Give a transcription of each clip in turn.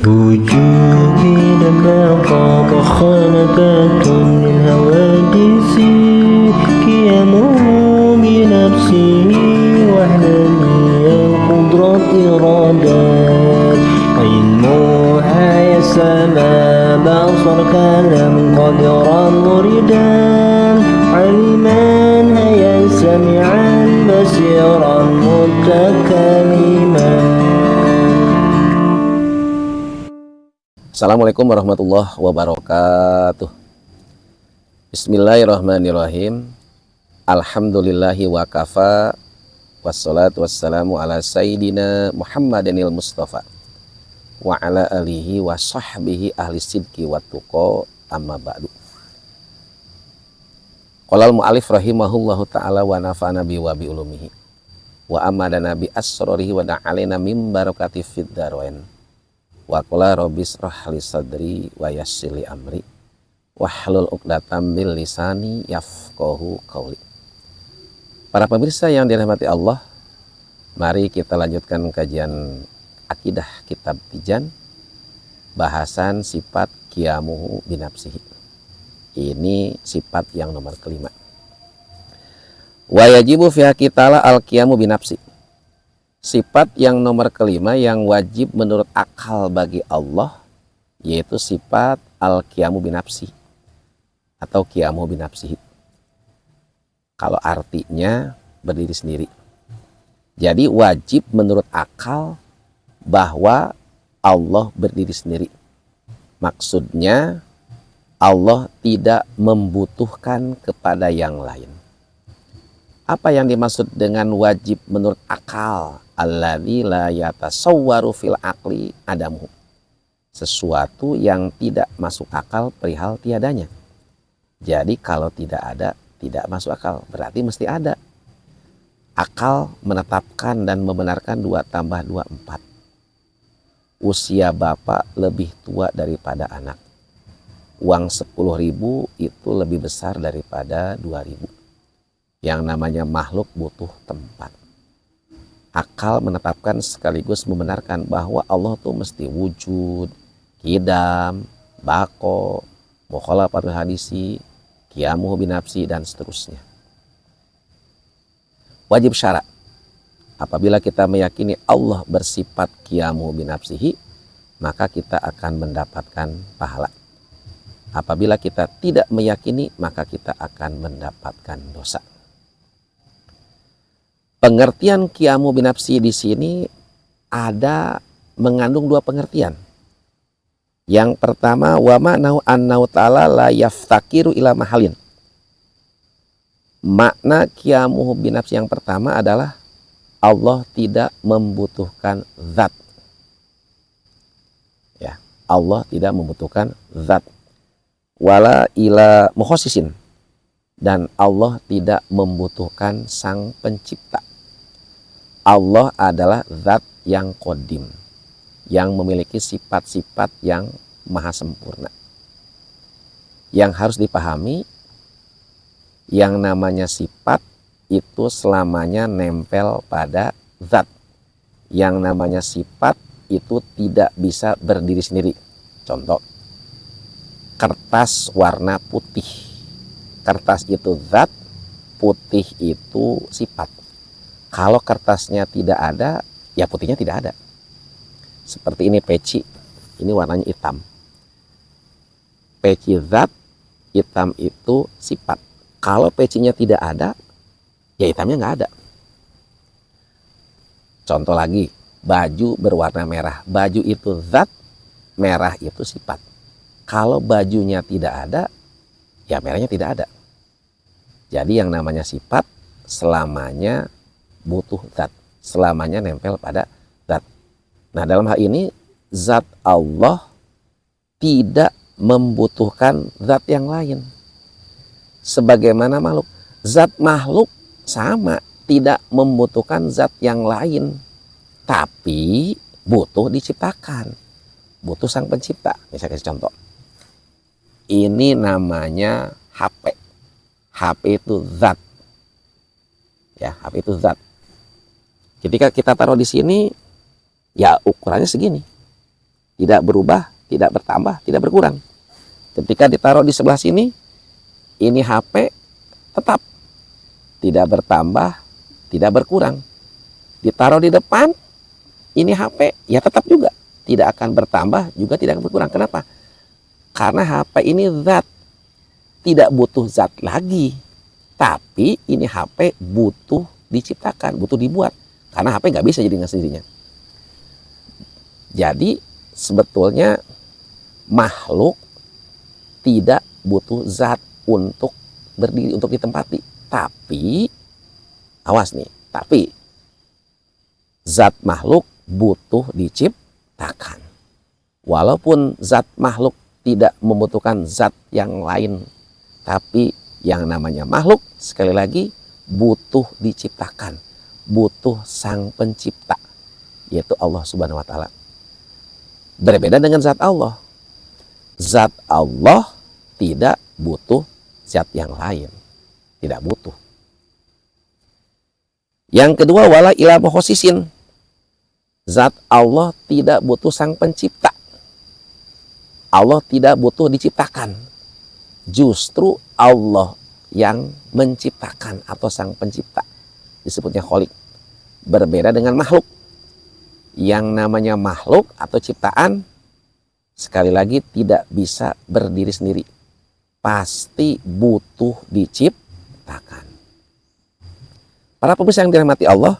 وجودي لما طاب خانقات للحوادث قيامه بنفسه وحدانية قدرة إرادات علمه حيا السماء بصر كلام قدرا مريدا علما هيا سميعا بصيرا متكلما. Assalamualaikum warahmatullahi wabarakatuh. Bismillahirrahmanirrahim. Alhamdulillahi wa kafa. Wassalatu wassalamu ala sayyidina Muhammadinil Mustafa wa ala alihi wa sahbihi ahli sidki wa tuqa, amma ba'du. Qalal mu'alif rahimahullahu ta'ala wa nafa'ana bi wa bi ulumihi wa amadana bi asrarihi wa da'alina min barakati fid darain. Wa qala rabbis rahli sadri wa yassirli amri wahlul 'uqdatam min lisani yafqahu qauli. Para pemirsa yang dirahmati Allah, mari kita lanjutkan kajian akidah kitab Tijan, bahasan sifat qiyamuhu binafsihi. Ini sifat yang nomor kelima. Wa yajibu fi haqqitala al-qiyamu binafsi. Sifat yang nomor kelima yang wajib menurut akal bagi Allah, yaitu sifat al-qiyamu binafsi atau qiyamu binafsihi. Kalau artinya berdiri sendiri. Jadi wajib menurut akal bahwa Allah berdiri sendiri. Maksudnya Allah tidak membutuhkan kepada yang lain. Apa yang dimaksud dengan wajib menurut akal? Alladzi la yatasawwaru fil aqli adamu. Sesuatu yang tidak masuk akal perihal tiadanya. Jadi kalau tidak ada, tidak masuk akal. Berarti mesti ada. Akal menetapkan dan membenarkan 2 tambah 2 4. Usia bapak lebih tua daripada anak. Uang 10.000 itu lebih besar daripada 2.000. Yang namanya makhluk butuh tempat. Akal menetapkan sekaligus membenarkan bahwa Allah tuh mesti wujud, qidam, baqo, mukhalafatul hadisi, qiyamuhu binafsi, dan seterusnya. Wajib syara. Apabila kita meyakini Allah bersifat qiyamuhu binafsihi, maka kita akan mendapatkan pahala. Apabila kita tidak meyakini, maka kita akan mendapatkan dosa. Pengertian qiyamu binafsi di sini ada mengandung 2 pengertian. Yang pertama, wa ma'nahu annahu ta'ala la yaftakiru ila mahalin. Makna qiyamuhu binafsi yang pertama adalah Allah tidak membutuhkan zat. Ya, Allah tidak membutuhkan zat. Wala ila mukhasisin. Dan Allah tidak membutuhkan sang pencipta. Allah adalah zat yang qadim, yang memiliki sifat-sifat yang maha sempurna. Yang harus dipahami, yang namanya sifat itu selamanya nempel pada zat. Yang namanya sifat itu tidak bisa berdiri sendiri. Contoh, kertas warna putih. Kertas itu zat, putih itu sifat. Kalau kertasnya tidak ada, ya putihnya tidak ada. Seperti ini peci, ini warnanya hitam. Peci zat, hitam itu sifat. Kalau pecinya tidak ada, ya hitamnya nggak ada. Contoh lagi, baju berwarna merah. Baju itu zat, merah itu sifat. Kalau bajunya tidak ada, ya merahnya tidak ada. Jadi yang namanya sifat selamanya butuh zat, selamanya nempel pada zat. Nah, dalam hal ini zat Allah tidak membutuhkan zat yang lain. Sebagaimana makhluk, zat makhluk sama, tidak membutuhkan zat yang lain, tapi butuh diciptakan, butuh sang pencipta. Saya kasih contoh. Ini namanya HP. HP itu zat. Ya, HP itu zat. Ketika kita taruh di sini, ya ukurannya segini. tidak berubah, tidak bertambah, tidak berkurang. Ketika ditaruh di sebelah sini, ini HP tetap tidak bertambah, tidak berkurang. Ditaruh di depan, ini HP ya tetap juga tidak akan bertambah, juga tidak akan berkurang. Kenapa? Karena HP ini zat, tidak butuh zat lagi. Tapi ini HP butuh diciptakan, butuh dibuat. Karena HP nggak bisa jadi dengan sendirinya. Jadi sebetulnya makhluk tidak butuh zat untuk berdiri, untuk ditempati. Tapi, awas nih, tapi zat makhluk butuh diciptakan. Walaupun zat makhluk tidak membutuhkan zat yang lain, tapi yang namanya makhluk, sekali lagi, butuh diciptakan, butuh sang pencipta, yaitu Allah Subhanahu wa Ta'ala. Berbeda dengan zat Allah. Zat Allah tidak butuh zat yang lain, tidak butuh. Yang kedua, wala ila mukhasisin. Zat Allah tidak butuh sang pencipta. Allah tidak butuh diciptakan. Justru Allah yang menciptakan atau sang pencipta. Disebutnya kholik. Berbeda dengan makhluk. Yang namanya makhluk atau ciptaan, sekali lagi tidak bisa berdiri sendiri. Pasti butuh diciptakan. Para pemirsa yang dirahmati Allah,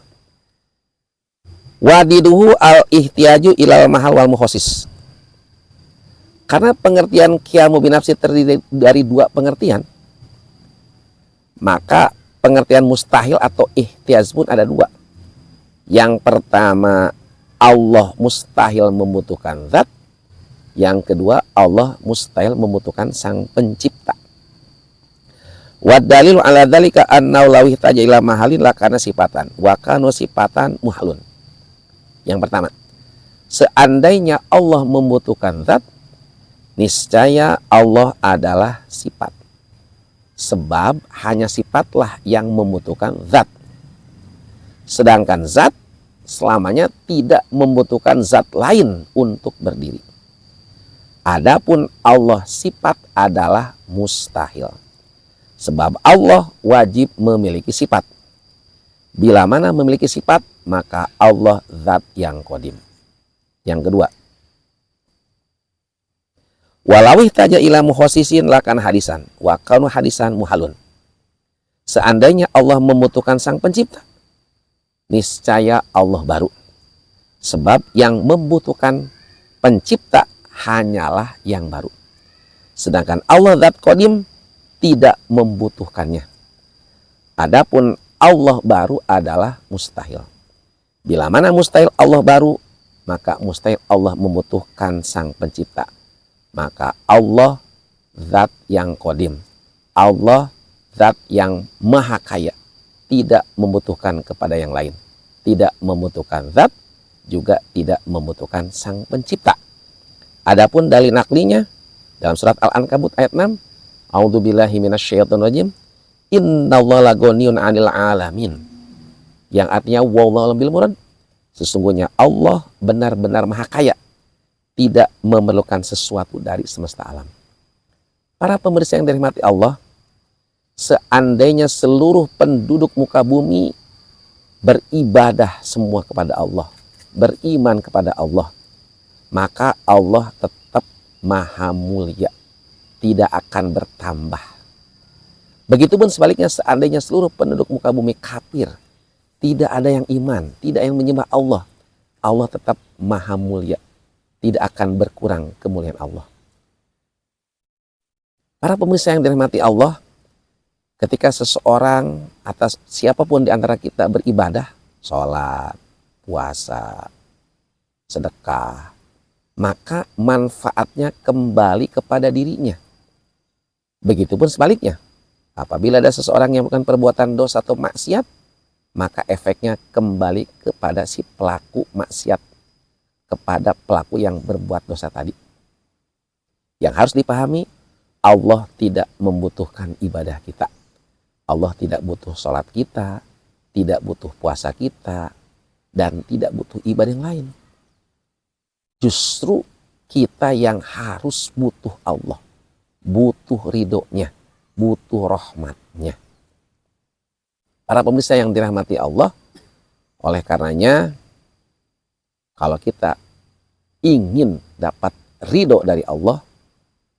wadiduhu al-ihtiyaju ilal mahal wal mukhasis. Karena pengertian qiyamu binafsi terdiri dari dua pengertian, maka pengertian mustahil atau ihtiyaz pun ada dua. Yang pertama, Allah mustahil membutuhkan zat. Yang kedua, Allah mustahil membutuhkan sang pencipta. Wa dalilu ala dzalika annahu law ihtaja ila mahalin lakana sifatan wa kana sifatan muhalun. Yang pertama, seandainya Allah membutuhkan zat, niscaya Allah adalah sifat. Sebab hanya sifatlah yang membutuhkan zat. Sedangkan zat selamanya tidak membutuhkan zat lain untuk berdiri. Adapun Allah sifat adalah mustahil. Sebab Allah wajib memiliki sifat. Bila mana memiliki sifat, maka Allah zat yang qadim. Yang kedua, walawih taja ila mukhasisin lakan hadisan wa kanu hadisan muhalun. Seandainya Allah membutuhkan sang pencipta, niscaya Allah baru. Sebab yang membutuhkan pencipta hanyalah yang baru. Sedangkan Allah zat qadim tidak membutuhkannya. Adapun Allah baru adalah mustahil. Bila mana mustahil Allah baru, maka mustahil Allah membutuhkan sang pencipta. Maka Allah zat yang qadim, Allah zat yang maha kaya, tidak membutuhkan kepada yang lain, tidak membutuhkan zat, juga tidak membutuhkan sang pencipta. Adapun dalil naklinya dalam surat Al-Ankabut ayat 6, a'udzubillahi minasyaitonirrajim, innallaha laghaniyun 'anil 'alamin. Yang artinya wallahu a'lam bil murad, sesungguhnya Allah benar-benar maha kaya, tidak memerlukan sesuatu dari semesta alam. Para pemirsa yang dirahmati Allah, seandainya seluruh penduduk muka bumi beribadah semua kepada Allah, beriman kepada Allah, maka Allah tetap maha mulia, tidak akan bertambah. Begitupun sebaliknya, seandainya seluruh penduduk muka bumi kafir, tidak ada yang iman, tidak yang menyembah Allah, Allah tetap maha mulia, tidak akan berkurang kemuliaan Allah. Para pemirsa yang dirahmati Allah, ketika seseorang atas siapapun di antara kita beribadah, sholat, puasa, sedekah, maka manfaatnya kembali kepada dirinya. Begitupun sebaliknya, apabila ada seseorang yang melakukan perbuatan dosa atau maksiat, maka efeknya kembali kepada si pelaku maksiat, kepada pelaku yang berbuat dosa tadi. Yang harus dipahami, Allah tidak membutuhkan ibadah kita. Allah tidak butuh sholat kita, tidak butuh puasa kita, dan tidak butuh ibadah yang lain. Justru kita yang harus butuh Allah, butuh ridhonya, butuh rahmatnya. Para pemirsa yang dirahmati Allah, oleh karenanya kalau kita ingin dapat ridho dari Allah,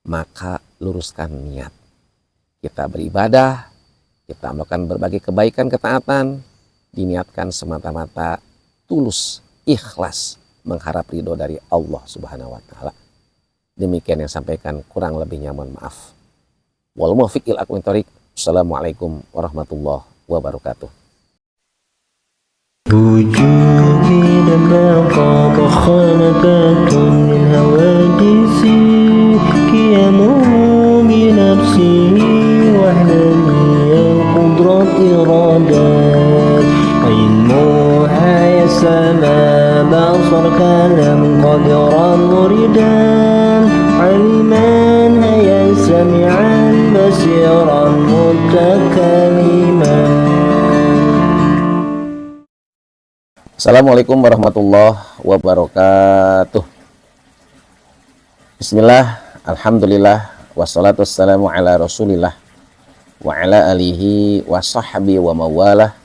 maka luruskan niat. Kita beribadah, kita melakukan berbagai kebaikan, ketaatan, diniatkan semata-mata tulus, ikhlas, mengharap ridho dari Allah Subhanahu wa Ta'ala. Demikian yang sampaikan, kurang lebihnya mohon maaf. Wal muwaffiq ila aqwamit thoriq. Assalamualaikum warahmatullahi wabarakatuh. وجودي لك طاب خانقات من حوادثي كيموم نفسي وحداني قدرة إرادات علمها يا سلام بصرك لم قدرا مريدا علما يا سميعا بصيرا متكلما. Assalamualaikum warahmatullahi wabarakatuh. Bismillah, alhamdulillah, wassalatu wassalamu ala rasulillah wa ala alihi wa sahbihi wa mawalah,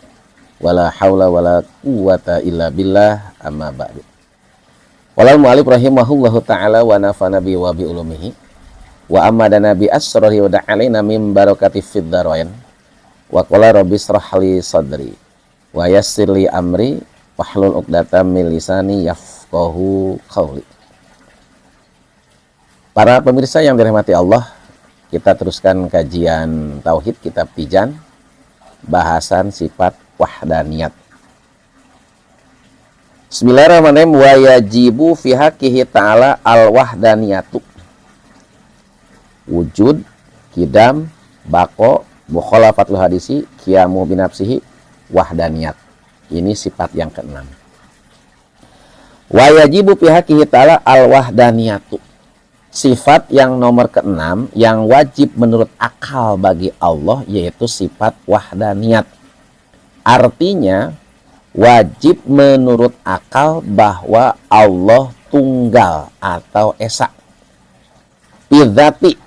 wala hawla wala quwata illa billah, amma ba'du. Walal mu'alif rahimahullahu ta'ala wa nafana bi wa bi ulumihi wa amadana bi asrari wa da'alina min barakati fid dharain wa qala rabbi israh li sadri wa yassir li amri wahlul 'uqdatam min lisani yafqahu qawli. Para pemirsa yang dirahmati Allah, kita teruskan kajian tauhid kitab Tijan, bahasan sifat wahdaniyat. Bismillahirrahmanirrahim. Wa yajibu fi haqqihi ta'ala al-wahdaniyatu. Wujud, kidam, bako, mukhalafatul hadisi, qiyamu binafsihi, wahdaniyat. Ini sifat yang keenam. Wa yajibu fi haqqihi ta'ala al-wahdaniyatu. Sifat yang nomor keenam yang wajib menurut akal bagi Allah yaitu sifat wahdaniyat. Artinya wajib menurut akal bahwa Allah tunggal atau esa. Bidzati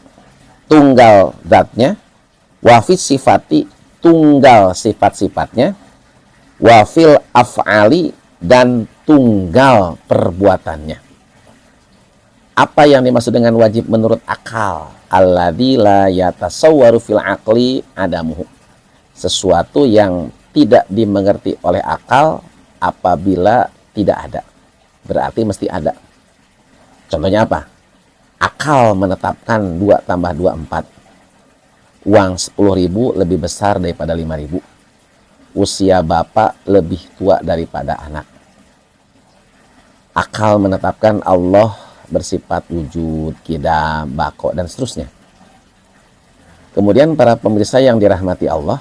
tunggal zatnya, wa fi sifati tunggal sifat-sifatnya, wa fil af'ali dan tunggal perbuatannya. Apa yang dimaksud dengan wajib menurut akal? Alladzi la yatasawwaru fil aqli adamuhu. Sesuatu yang tidak dimengerti oleh akal apabila tidak ada. Berarti mesti ada. Contohnya apa? Akal menetapkan 2 tambah 2 4. Uang 10.000 lebih besar daripada 5.000. Usia bapak lebih tua daripada anak. Akal menetapkan Allah bersifat wujud, kidam, bako, dan seterusnya. Kemudian para pemirsa yang dirahmati Allah,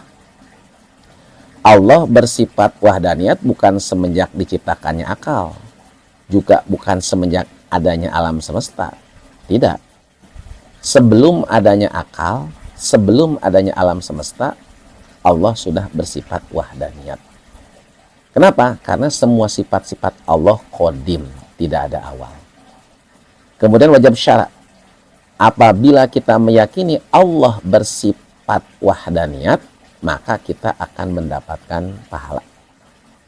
Allah bersifat wahdaniyat bukan semenjak diciptakannya akal, juga bukan semenjak adanya alam semesta. Tidak. Sebelum adanya akal, sebelum adanya alam semesta, Allah sudah bersifat wahdaniyat. Kenapa? Karena semua sifat-sifat Allah qadim, tidak ada awal. Kemudian wajib syarat. Apabila kita meyakini Allah bersifat wahdaniyat, maka kita akan mendapatkan pahala.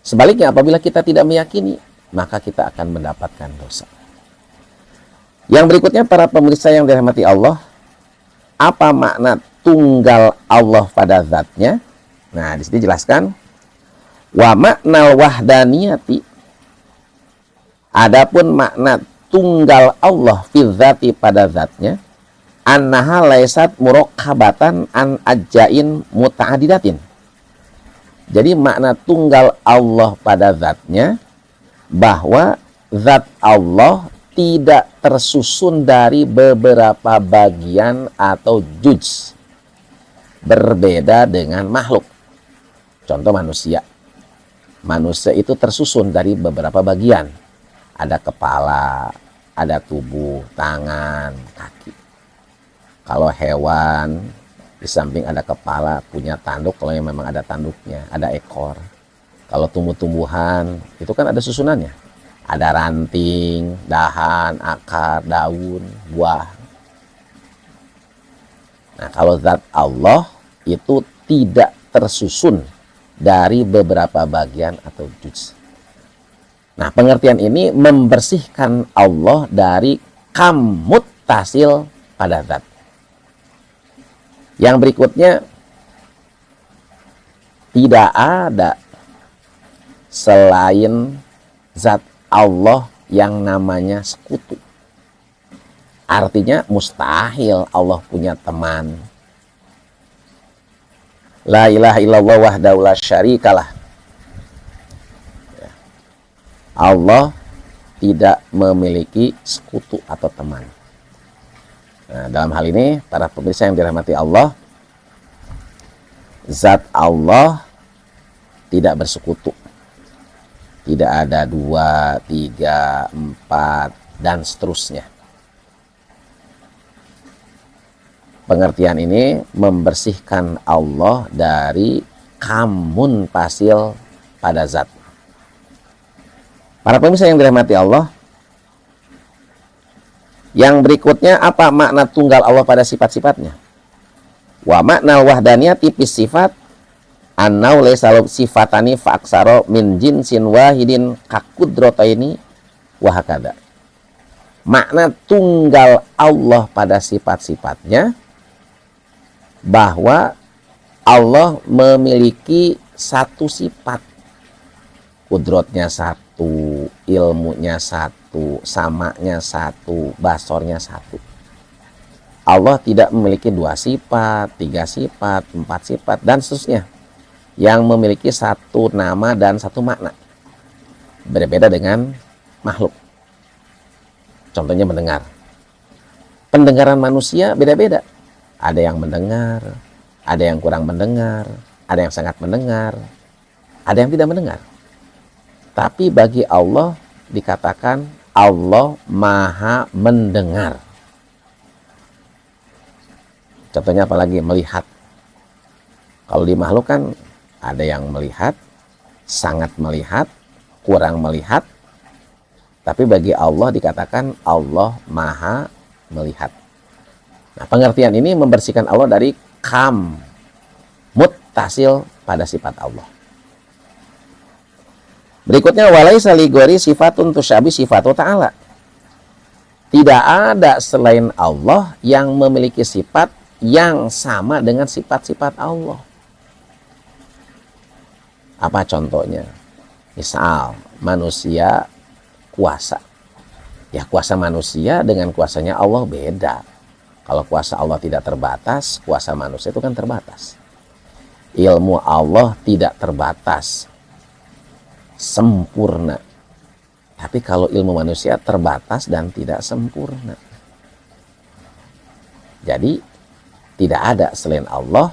Sebaliknya apabila kita tidak meyakini, maka kita akan mendapatkan dosa. Yang berikutnya para pemirsa yang dirahmati Allah, apa makna tunggal Allah pada zatnya? Nah, di sini jelaskan wa maknal wahdaniyati. Adapun makna tunggal Allah fi dzati pada zatnya, annaha laisat murakkabatan an ajjain muta'addidatin. Jadi makna tunggal Allah pada zatnya bahwa zat Allah tidak tersusun dari beberapa bagian atau juz, berbeda dengan makhluk. Contoh manusia. Manusia itu tersusun dari beberapa bagian. Ada kepala, ada tubuh, tangan, kaki. Kalau hewan, di samping ada kepala, punya tanduk, kalau yang memang ada tanduknya, ada ekor. Kalau tumbuh-tumbuhan, itu kan ada susunannya. Ada ranting, dahan, akar, daun, buah. Nah, kalau zat Allah itu tidak tersusun dari beberapa bagian atau juz. Nah, pengertian ini membersihkan Allah dari kam muttasil pada zat. Yang berikutnya, tidak ada selain zat Allah yang namanya sekutu. Artinya mustahil Allah punya teman. La ilaha illallah wahdahu la syarikalah. Allah tidak memiliki sekutu atau teman. Nah, dalam hal ini, para pemirsa yang dirahmati Allah, zat Allah tidak bersekutu. Tidak ada 2, 3, 4, dan seterusnya. Pengertian ini membersihkan Allah dari kamun pasil pada zat. Para pemirsa yang dirahmati Allah, yang berikutnya apa makna tunggal Allah pada sifat-sifatnya? Wa makna wahdaniyah tipis sifat annau laysa sifatani fa aksara min jinsin wahidin kaqudrataini wa hakada. Makna tunggal Allah pada sifat-sifatnya bahwa Allah memiliki satu sifat. Kudrotnya satu, ilmunya satu, samanya satu, basornya satu. Allah tidak memiliki 2 sifat, 3 sifat, 4 sifat, dan seterusnya, yang memiliki satu nama dan satu makna. Berbeda dengan makhluk. Contohnya mendengar. Pendengaran manusia beda-beda. Ada yang mendengar, ada yang kurang mendengar, ada yang sangat mendengar, ada yang tidak mendengar. Tapi bagi Allah dikatakan Allah Maha mendengar. Contohnya apalagi melihat. Kalau di makhluk kan ada yang melihat, sangat melihat, kurang melihat. Tapi bagi Allah dikatakan Allah Maha melihat. Nah, pengertian ini membersihkan Allah dari kam muttasil pada sifat Allah. Berikutnya walaisa li ghairi sifatun tusyabi sifatu ta'ala. Tidak ada selain Allah yang memiliki sifat yang sama dengan sifat-sifat Allah. Apa contohnya? Misal manusia kuasa. Ya, kuasa manusia dengan kuasanya Allah beda. Kalau kuasa Allah tidak terbatas, kuasa manusia itu kan terbatas. Ilmu Allah tidak terbatas, sempurna. Tapi kalau ilmu manusia terbatas dan tidak sempurna. Jadi tidak ada selain Allah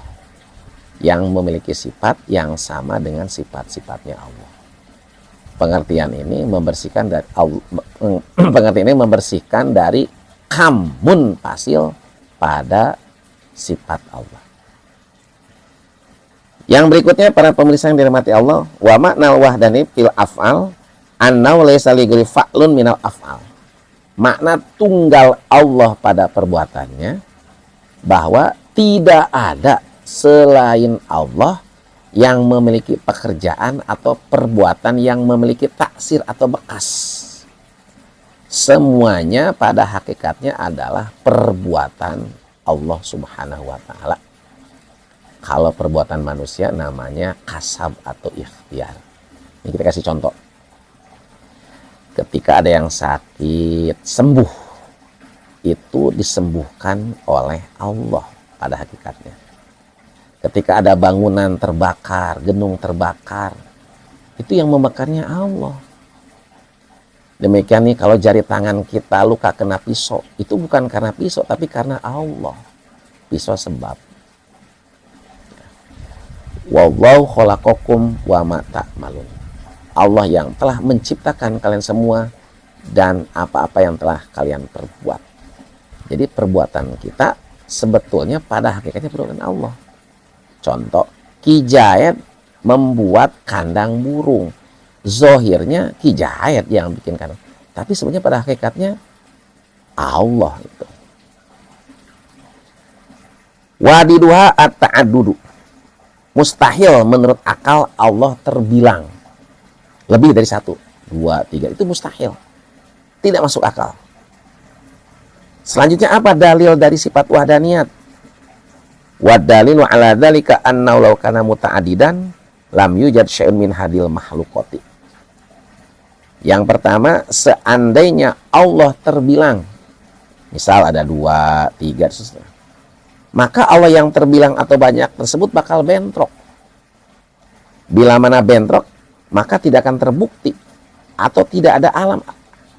yang memiliki sifat yang sama dengan sifat-sifatnya Allah. Pengertian ini membersihkan dari pengertian ini membersihkan dari kamun pasil pada sifat Allah. Yang berikutnya para pemirsa yang dirahmati Allah, wa maknal wahdani fil af'al annau laysa li ghairi fa'lun minal af'al. Makna tunggal Allah pada perbuatannya bahwa tidak ada selain Allah yang memiliki pekerjaan atau perbuatan yang memiliki taksir atau bekas. Semuanya pada hakikatnya adalah perbuatan Allah Subhanahu wa Ta'ala. Kalau perbuatan manusia namanya kasab atau ikhtiar. Ini kita kasih contoh. Ketika ada yang sakit, sembuh. Itu disembuhkan oleh Allah pada hakikatnya. Ketika ada bangunan terbakar, gedung terbakar, itu yang membakarnya Allah. Demikian nih kalau jari tangan kita luka kena pisau, itu bukan karena pisau tapi karena Allah. Pisau sebab. Wallahu khalaqakum wa ma ta'malun. Allah yang telah menciptakan kalian semua dan apa-apa yang telah kalian perbuat. Jadi perbuatan kita sebetulnya pada hakikatnya perbuatan Allah. Contoh, Ki Jayat membuat kandang burung. zohirnya hijayat yang bikinkan, tapi sebenarnya pada hakikatnya Allah itu. Wadiduha at-ta'addudu. Mustahil menurut akal Allah terbilang lebih dari 1, 2, 3. Itu mustahil. Tidak masuk akal. Selanjutnya apa dalil dari sifat wahdaniyat? Wadalilu ala dzalika annahu law kana muta'addidan lam yujad syai'un min hadil makhluqati. Yang pertama, seandainya Allah terbilang, misal ada 2, 3, maka Allah yang terbilang atau banyak tersebut bakal bentrok. Bila mana bentrok, maka tidak akan terbukti atau tidak ada alam.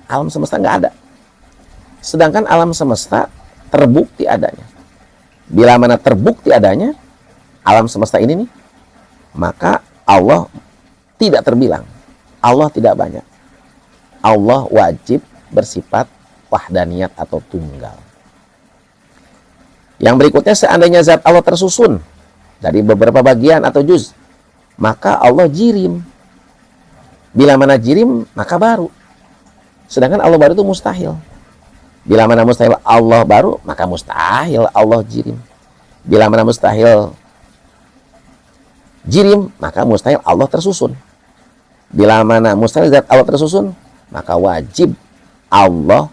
Alam semesta nggak ada. Sedangkan alam semesta terbukti adanya. Bila mana terbukti adanya alam semesta ini nih, maka Allah tidak terbilang. Allah tidak banyak. Allah wajib bersifat wahdaniyat atau tunggal. Yang berikutnya, seandainya zat Allah tersusun dari beberapa bagian atau juz, maka Allah jirim. Bila mana jirim, maka baru. Sedangkan Allah baru itu mustahil. Bila mana mustahil Allah baru, maka mustahil Allah jirim. Bila mana mustahil jirim, maka mustahil Allah tersusun. Bila mana mustahil zat Allah tersusun, maka wajib Allah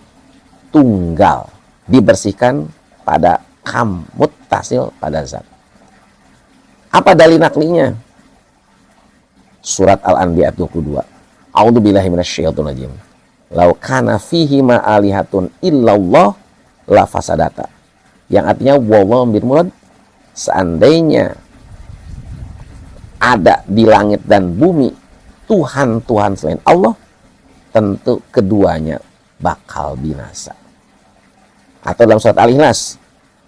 tunggal, dibersihkan pada kam, muttasil pada zat. Apa dalil naklinya? Surat Al-Anbiya 22. A'udzubillahi minasyaitonir rajim. Lau kana fihi ma alihatun illallah la fasadata. Yang artinya wallahu bil murad, seandainya ada di langit dan bumi Tuhan-Tuhan selain Allah, tentu keduanya bakal binasa. Atau dalam surat Al-Ikhlas,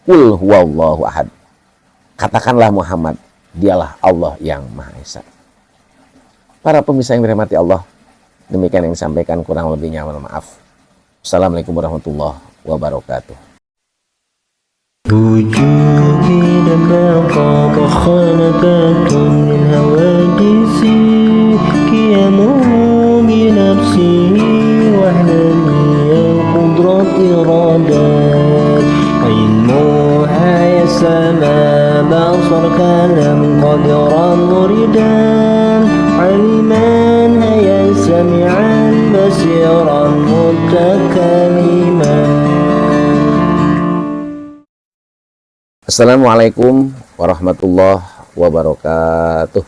Qul huwallahu ahad. Katakanlah Muhammad, dialah Allah yang Maha Esa. Para pemirsa yang dirahmati Allah, demikian yang disampaikan, kurang lebihnya mohon maaf. Assalamualaikum warahmatullahi wabarakatuh. وجودي لما طاب خلقات من هواجسي قيامه بنفسي وحدانية قدرة إرادات علمها يسمى بصر كلام قدرا مريدا علما هيا سمعا بصيرا متكلما. Assalamualaikum warahmatullahi wabarakatuh.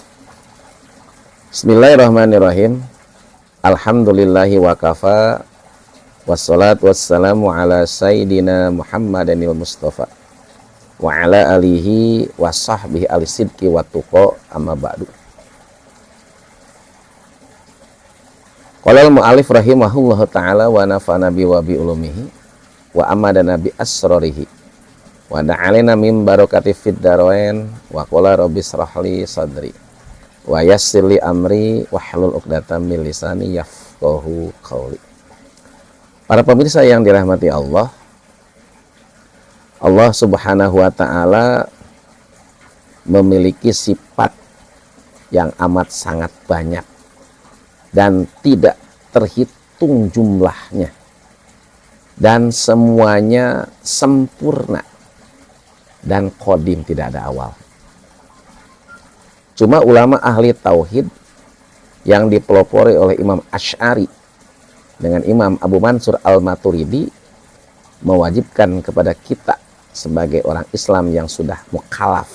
Bismillahirrahmanirrahim. Alhamdulillahi wa kafa. Wassalatu wassalamu ala sayyidina Muhammadanil Mustafa wa ala alihi wa sahbihi alisidki wa tuqa, amma ba'du. Qala al-mu'alif rahimahullahu ta'ala wa nafa'ana bi wa bi ulumihi wa amadana bi asrarihi wa da'alina min barakati fid darain wa qala rabbi shrahli sadri wa yassirli amri wahlul 'uqdatam min lisani yafqahu qawli. Para pemirsa yang dirahmati Allah, Allah Subhanahu wa taala memiliki sifat yang amat sangat banyak dan tidak terhitung jumlahnya, dan semuanya sempurna dan qadim, tidak ada awal. Cuma ulama ahli tauhid yang dipelopori oleh Imam Asy'ari dengan Imam Abu Mansur Al-Maturidi mewajibkan kepada kita sebagai orang Islam yang sudah mukallaf,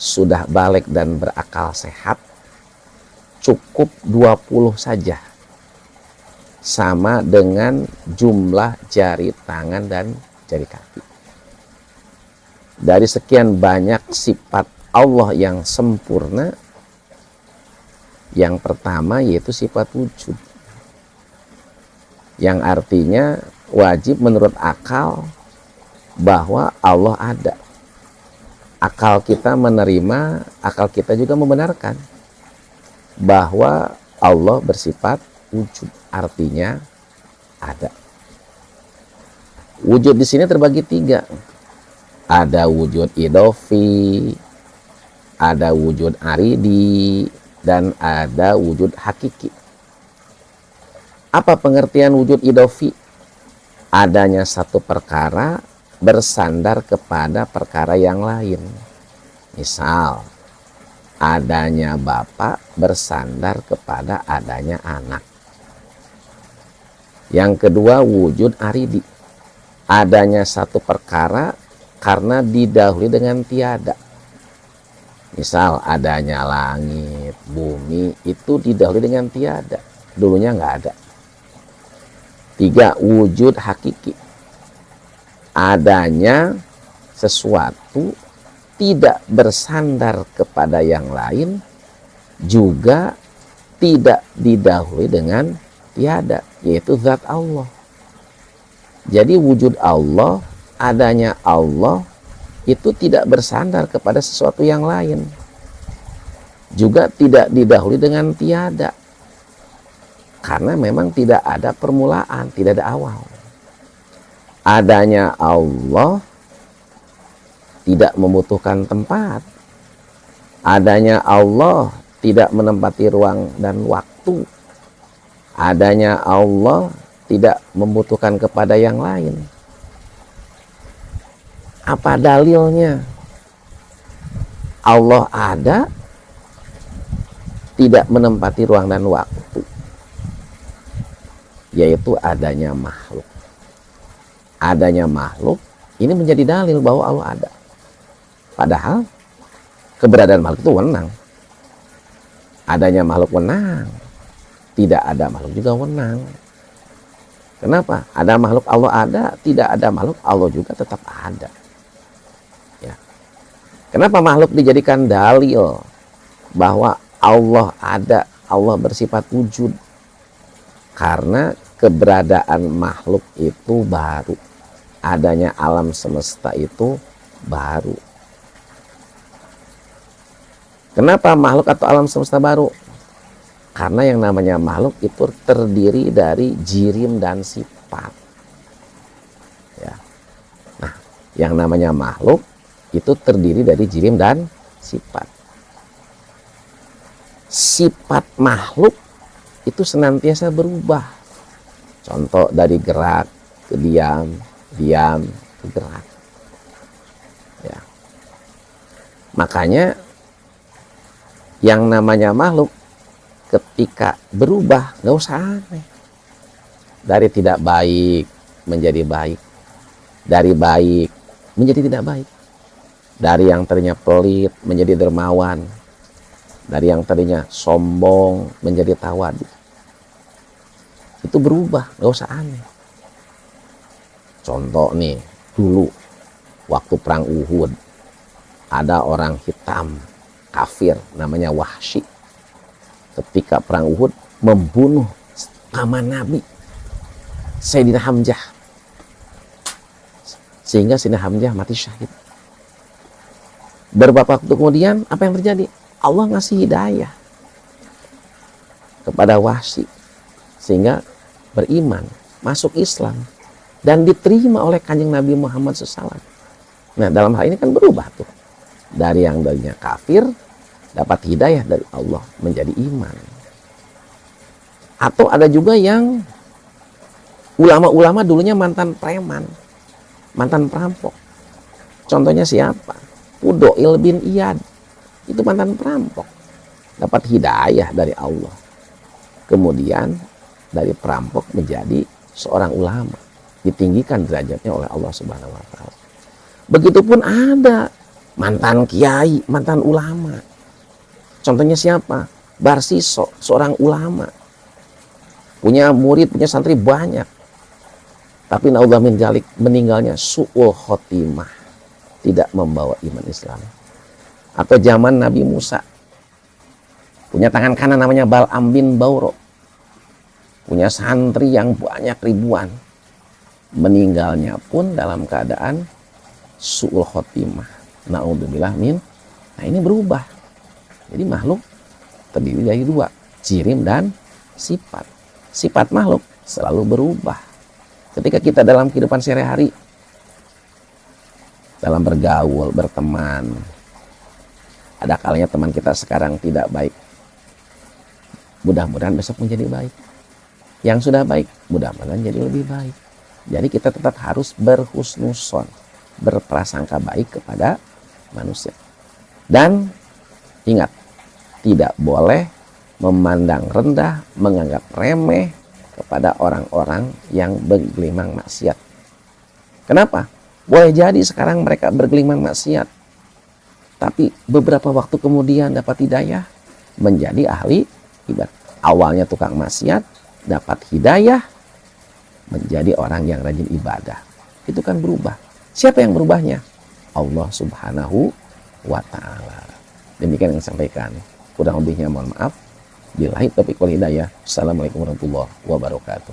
sudah balik dan berakal sehat, cukup 20 saja, sama dengan jumlah jari tangan dan jari kaki. Dari sekian banyak sifat Allah yang sempurna, yang pertama yaitu sifat wujud, yang artinya wajib menurut akal bahwa Allah ada. Akal kita menerima, akal kita juga membenarkan bahwa Allah bersifat wujud, artinya ada. Wujud di sini terbagi 3. Ada wujud idofi, ada wujud aridi, dan ada wujud hakiki. Apa pengertian wujud idofi? Adanya satu perkara bersandar kepada perkara yang lain. Misal, adanya bapak bersandar kepada adanya anak. Yang kedua, wujud aridi. Adanya satu perkara karena didahului dengan tiada. Misal adanya langit, bumi, itu didahului dengan tiada. Dulunya nggak ada. 3, wujud hakiki. Adanya sesuatu tidak bersandar kepada yang lain, juga tidak didahului dengan tiada, yaitu zat Allah. Jadi wujud Allah, adanya Allah, itu tidak bersandar kepada sesuatu yang lain, juga tidak didahului dengan tiada, karena memang tidak ada permulaan, tidak ada awal. Adanya Allah tidak membutuhkan tempat, adanya Allah tidak menempati ruang dan waktu, adanya Allah tidak membutuhkan kepada yang lain. Apa dalilnya? Allah ada, tidak menempati ruang dan waktu, yaitu adanya makhluk. Adanya makhluk ini menjadi dalil bahwa Allah ada. Padahal keberadaan makhluk itu wenang. Adanya makhluk wenang, tidak ada makhluk juga wenang. Kenapa? Ada makhluk Allah ada, tidak ada makhluk Allah juga tetap ada. Kenapa makhluk dijadikan dalil bahwa Allah ada, Allah bersifat wujud? Karena keberadaan makhluk itu baru. Adanya alam semesta itu baru. Kenapa makhluk atau alam semesta baru? Karena yang namanya makhluk itu terdiri dari jirim dan sifat. Ya. Nah, yang namanya makhluk itu terdiri dari jirim dan sifat. Sifat makhluk itu senantiasa berubah. Contoh dari gerak ke diam, diam ke gerak. Ya. Makanya yang namanya makhluk ketika berubah nggak usah aneh. Dari tidak baik menjadi baik, dari baik menjadi tidak baik. Dari yang tadinya pelit menjadi dermawan, dari yang tadinya sombong menjadi tawadu. Itu berubah, gak usah aneh. Contoh nih, dulu waktu perang Uhud, ada orang hitam kafir namanya Wahsy. Ketika perang Uhud membunuh paman Nabi Sayyidina Hamzah, sehingga Sayyidina Hamzah mati syahid. Beberapa waktu kemudian apa yang terjadi? Allah ngasih hidayah kepada Wahsy sehingga beriman, masuk Islam dan diterima oleh Kanjeng Nabi Muhammad SAW. Nah, dalam hal ini kan berubah tuh. Dari yang darinya kafir dapat hidayah dari Allah menjadi iman. Atau ada juga yang ulama-ulama dulunya mantan preman, mantan perampok. Contohnya siapa? Fudail bin Iyad, itu mantan perampok, dapat hidayah dari Allah, kemudian dari perampok menjadi seorang ulama, ditinggikan derajatnya oleh Allah Subhanahu wa Ta'ala. Begitupun ada mantan kiai, mantan ulama. Contohnya siapa? Barsiso, seorang ulama, punya murid, punya santri banyak, tapi naudzubillah min dzalik, meninggalnya su'ul khotimah, tidak membawa iman Islam. Atau zaman Nabi Musa, punya tangan kanan namanya Bal'am bin Bauro, punya santri yang banyak ribuan, meninggalnya pun dalam keadaan su'ul khotimah, naudzubillah min. Nah, ini berubah. Jadi makhluk terdiri dari dua, jirim dan sifat. Sifat makhluk selalu berubah. Ketika kita dalam kehidupan sehari-hari, dalam bergaul, berteman, ada kalanya teman kita sekarang tidak baik, mudah-mudahan besok menjadi baik. Yang sudah baik, mudah-mudahan jadi lebih baik. Jadi kita tetap harus berhusnuzon, berprasangka baik kepada manusia. Dan ingat, tidak boleh memandang rendah, menganggap remeh kepada orang-orang yang bergelimang maksiat. Kenapa? Boleh jadi sekarang mereka bergelimang maksiat, tapi beberapa waktu kemudian dapat hidayah, menjadi ahli ibadah. Awalnya tukang maksiat, dapat hidayah, menjadi orang yang rajin ibadah. Itu kan berubah. Siapa yang berubahnya? Allah Subhanahu wa Ta'ala. Demikian yang disampaikan. Kurang lebihnya mohon maaf. Billahi taufiq wal hidayah. Assalamualaikum warahmatullahi wabarakatuh.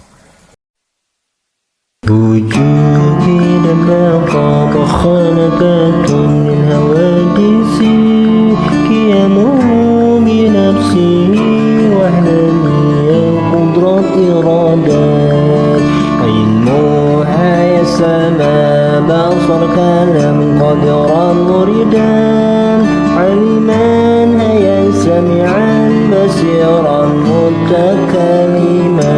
وجودي لما طاب خلقات للحوادث قيامه بنفسي وحدانية قدرة إرادات علمها يسمى بصر كلام قدرا مريدا علما هيا سمعا بصيرا متكلما.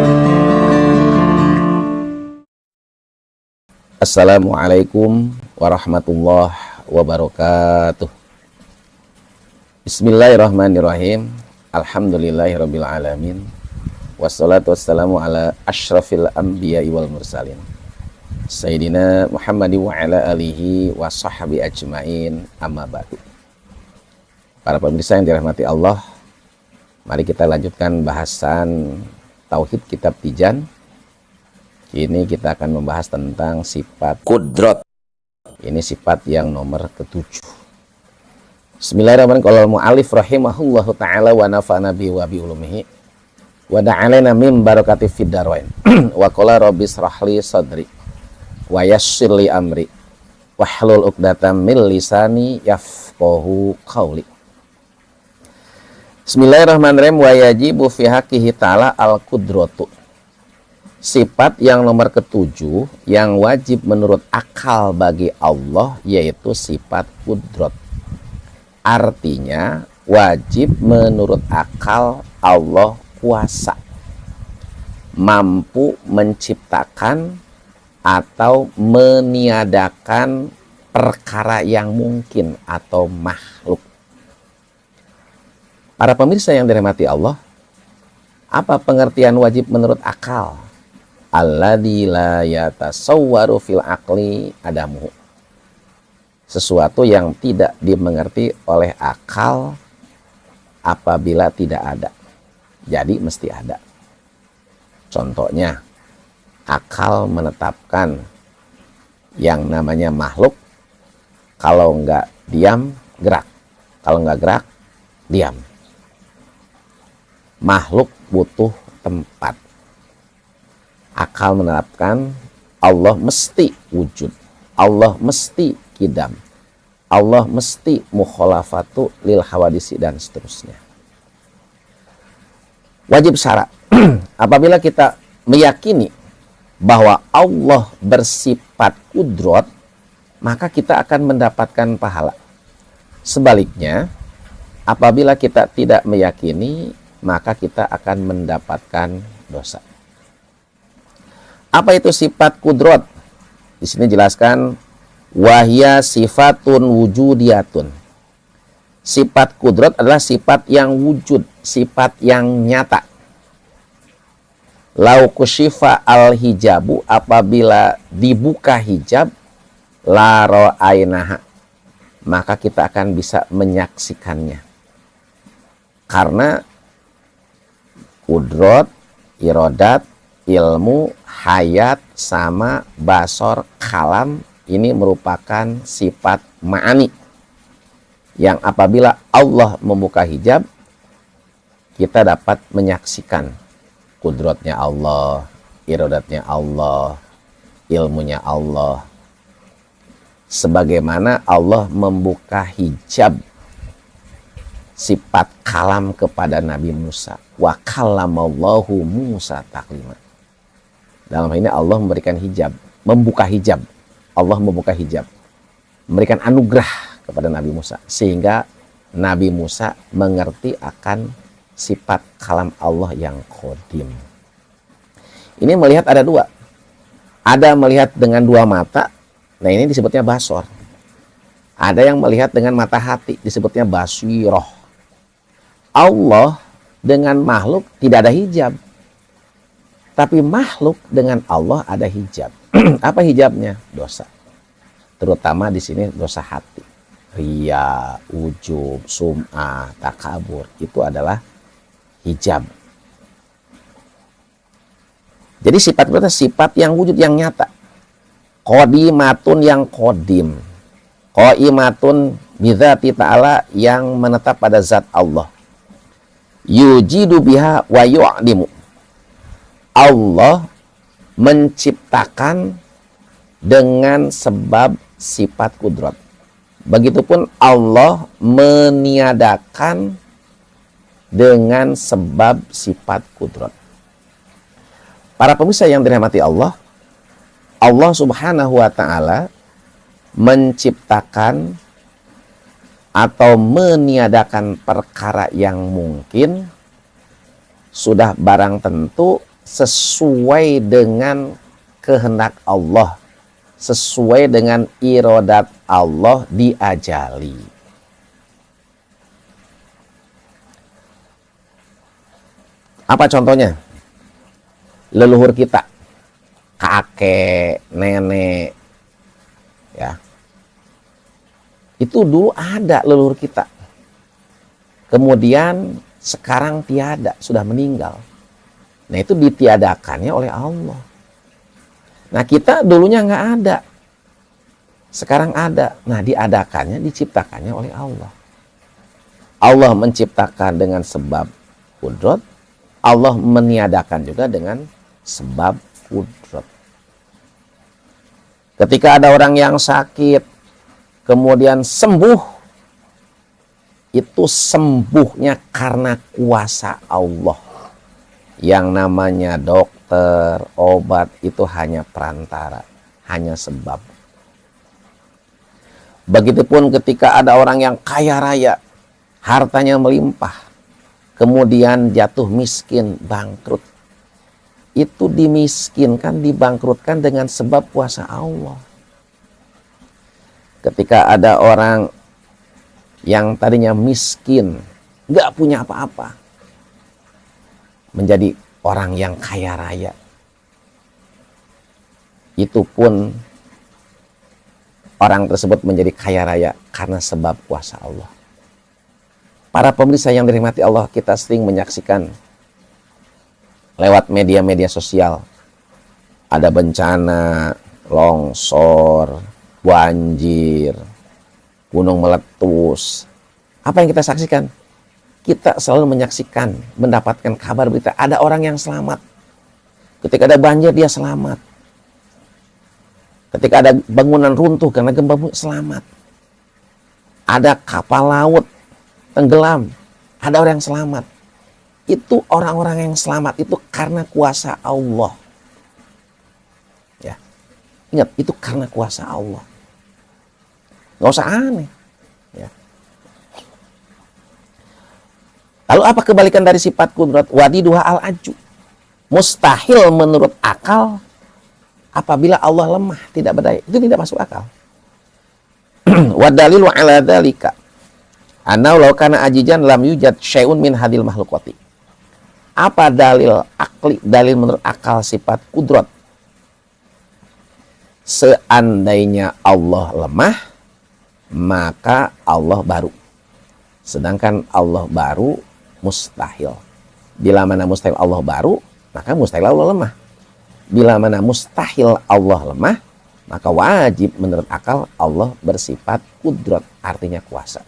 Assalamualaikum warahmatullahi wabarakatuh. Bismillahirrahmanirrahim. Alhamdulillahirabbil alamin. Wassalatu wassalamu ala asyrafil anbiya'i wal mursalin. Sayyidina Muhammad wa ala alihi wa sahbi ajmain, amma ba'du. Para pemirsa yang dirahmati Allah, mari kita lanjutkan bahasan Tauhid Kitab Tijan. Ini kita akan membahas tentang sifat kudrat. Ini sifat yang nomor ke-7. Bismillahirrahmanirrahim. Qala al-mu'allif rahimahullahu ta'ala wa nafa'ana bi wa bi ulumihi wa da'alana min barakati fid darain. Wa qala rabbi shrah li sadri wa yassir li amri wahlul 'uqdatam min lisani yafqahu qawli. Bismillahirrahmanirrahim. Wa yajibu fi haqqihi ta'ala al-qudratu. Sifat yang nomor ke-7 yang wajib menurut akal bagi Allah yaitu sifat kudrat. Artinya wajib menurut akal Allah kuasa, mampu menciptakan atau meniadakan perkara yang mungkin atau makhluk. Para pemirsa yang dirahmati Allah, apa pengertian wajib menurut akal? Alladzi la yatasawwaru fil aqli adamu. Sesuatu yang tidak dimengerti oleh akal apabila tidak ada. Jadi mesti ada. Contohnya, akal menetapkan yang namanya makhluk, kalau enggak diam, gerak. Kalau enggak gerak, diam. Makhluk butuh tempat. Akal menerapkan Allah mesti wujud, Allah mesti kidam, Allah mesti mukhalafatu lil hawadisi dan seterusnya. Wajib syarat apabila kita meyakini bahwa Allah bersifat kudrat, maka kita akan mendapatkan pahala. Sebaliknya, apabila kita tidak meyakini, maka kita akan mendapatkan dosa. Apa itu sifat kudrat? Di sini jelaskan wahya sifatun wujudiyatun. Sifat kudrat adalah sifat yang wujud, sifat yang nyata. Lau kusyifa al hijabu, apabila dibuka hijab, la ra'ainaha, maka kita akan bisa menyaksikannya. Karena kudrat, iradat, ilmu, hayat, sama basor, kalam ini merupakan sifat ma'ani yang apabila Allah membuka hijab, kita dapat menyaksikan kudratnya Allah, iradatnya Allah, ilmunya Allah. Sebagaimana Allah membuka hijab sifat kalam kepada Nabi Musa. Wa kallamallahu Musa taklima. Dalam hal ini Allah memberikan hijab, membuka hijab. Allah membuka hijab, memberikan anugerah kepada Nabi Musa, sehingga Nabi Musa mengerti akan sifat kalam Allah yang qadim. Ini melihat ada dua. Ada melihat dengan dua mata, nah ini disebutnya basor. Ada yang melihat dengan mata hati, disebutnya basiroh. Allah dengan makhluk tidak ada hijab. Tapi makhluk dengan Allah ada hijab. Apa hijabnya? Dosa. Terutama di sini dosa hati. Riya, ujub, sum'ah, takabur. Itu adalah hijab. Jadi sifat itu sifat yang wujud yang nyata. Qodimatun yang qadim. Qaimatun bidzati ta'ala yang menetap pada zat Allah. Yujidu biha wa yu'dimu. Allah menciptakan dengan sebab sifat kudrat. Begitupun Allah meniadakan dengan sebab sifat kudrat. Para pemirsa yang dirahmati Allah, Allah Subhanahu wa Ta'ala menciptakan atau meniadakan perkara yang mungkin sudah barang tentu sesuai dengan kehendak Allah, sesuai dengan iradat Allah diajali. Apa contohnya? Leluhur kita, kakek, nenek, ya, itu dulu ada leluhur kita. Kemudian sekarang tiada, sudah meninggal. Nah itu ditiadakannya oleh Allah. Nah kita dulunya nggak ada, sekarang ada. Nah diadakannya, diciptakannya oleh Allah. Allah menciptakan dengan sebab kudrat, Allah meniadakan juga dengan sebab kudrat. Ketika ada orang yang sakit, kemudian sembuh, itu sembuhnya karena kuasa Allah. Yang namanya dokter, obat itu hanya perantara, hanya sebab. Begitupun ketika ada orang yang kaya raya, hartanya melimpah, kemudian jatuh miskin, bangkrut. Itu dimiskinkan, dibangkrutkan dengan sebab kuasa Allah. Ketika ada orang yang tadinya miskin, nggak punya apa-apa, menjadi orang yang kaya raya, itu pun orang tersebut menjadi kaya raya karena sebab kuasa Allah. Para pemirsa yang dirahmati Allah, kita sering menyaksikan lewat media-media sosial ada bencana, longsor, banjir, gunung meletus. Apa yang kita saksikan? Kita selalu menyaksikan, mendapatkan kabar berita ada orang yang selamat. Ketika ada banjir dia selamat. Ketika ada bangunan runtuh karena gempa bumi, selamat. Ada kapal laut tenggelam, ada orang yang selamat. Itu orang-orang yang selamat itu karena kuasa Allah. Ya. Ingat, itu karena kuasa Allah. Nggak usah aneh. Ya. Lalu apa kebalikan dari sifat kudrat? Wadiduha al-aju. Mustahil menurut akal apabila Allah lemah, tidak berdaya. Itu tidak masuk akal. Wadalilu ala dzalika anna law kana ajijan lam yujad syai'un min hadil makhluqati. Apa dalil akli, dalil menurut akal sifat kudrat? Seandainya Allah lemah, maka Allah baru. Sedangkan Allah baru mustahil. Bila mana mustahil Allah baru, maka mustahil Allah lemah. Bila mana mustahil Allah lemah, maka wajib menurut akal Allah bersifat kudrat, artinya kuasa.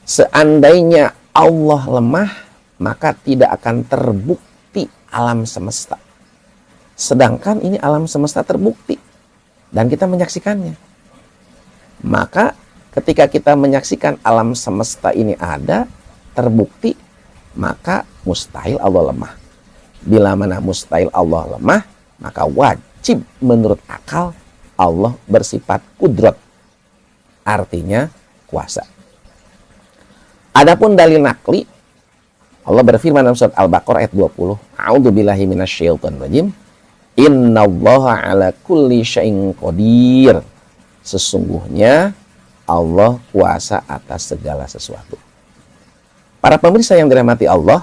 Seandainya Allah lemah, maka tidak akan terbukti alam semesta. Sedangkan ini alam semesta terbukti dan kita menyaksikannya. Maka ketika kita menyaksikan alam semesta ini ada, terbukti, maka mustahil Allah lemah. Bila mana mustahil Allah lemah, maka wajib menurut akal Allah bersifat kudrat, artinya kuasa. Adapun dalil nakli, Allah berfirman dalam surat Al-Baqarah ayat 20, A'udzubillahi minasyaitonir rajim. Innallaha ala kulli syai'in qadir. Sesungguhnya Allah kuasa atas segala sesuatu. Para pemirsa yang dirahmati Allah,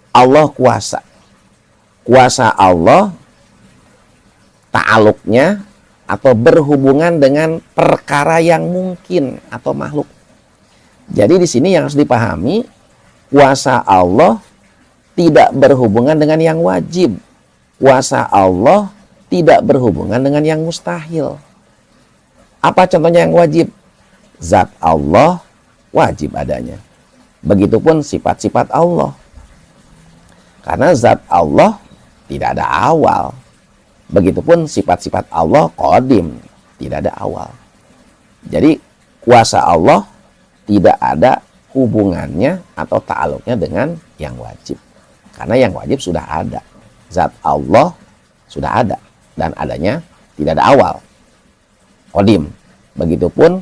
Allah kuasa. Kuasa Allah ta'aluknya atau berhubungan dengan perkara yang mungkin atau makhluk. Jadi di sini yang harus dipahami, kuasa Allah tidak berhubungan dengan yang wajib. Kuasa Allah tidak berhubungan dengan yang mustahil. Apa contohnya yang wajib? Zat Allah wajib adanya. Begitupun sifat-sifat Allah. Karena zat Allah tidak ada awal. Begitupun sifat-sifat Allah qadim, tidak ada awal. Jadi kuasa Allah tidak ada hubungannya atau ta'aluknya dengan yang wajib. Karena yang wajib sudah ada. Zat Allah sudah ada. Dan adanya tidak ada awal. Qadim. Begitupun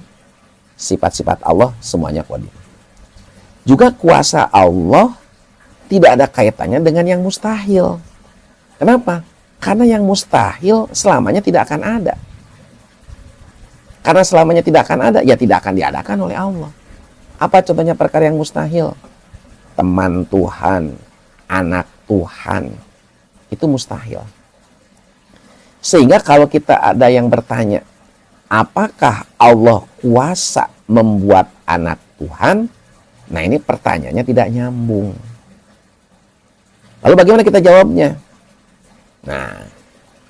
sifat-sifat Allah semuanya qadim. Juga kuasa Allah tidak ada kaitannya dengan yang mustahil. Kenapa? Karena yang mustahil selamanya tidak akan ada. Karena selamanya tidak akan ada, ya tidak akan diadakan oleh Allah. Apa contohnya perkara yang mustahil? Teman Tuhan, anak Tuhan, itu mustahil. Sehingga kalau kita ada yang bertanya, apakah Allah kuasa membuat anak Tuhan? Nah, ini pertanyaannya tidak nyambung. Lalu bagaimana kita jawabnya? Nah,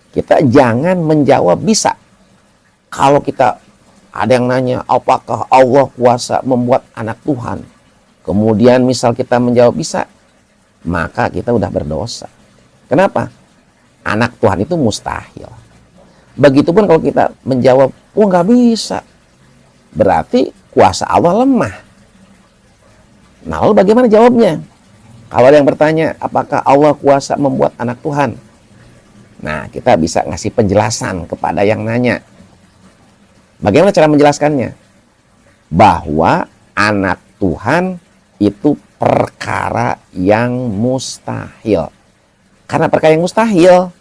kita jangan menjawab bisa. Kalau kita ada yang nanya, apakah Allah kuasa membuat anak Tuhan? Kemudian misal kita menjawab bisa, maka kita udah berdosa. Kenapa? Anak Tuhan itu mustahil. Begitupun kalau kita menjawab, oh nggak bisa. Berarti kuasa Allah lemah. Nah, lalu bagaimana jawabnya? Kalau ada yang bertanya, apakah Allah kuasa membuat anak Tuhan? Nah, kita bisa ngasih penjelasan kepada yang nanya. Bagaimana cara menjelaskannya? Bahwa anak Tuhan itu perkara yang mustahil. Karena perkara yang mustahil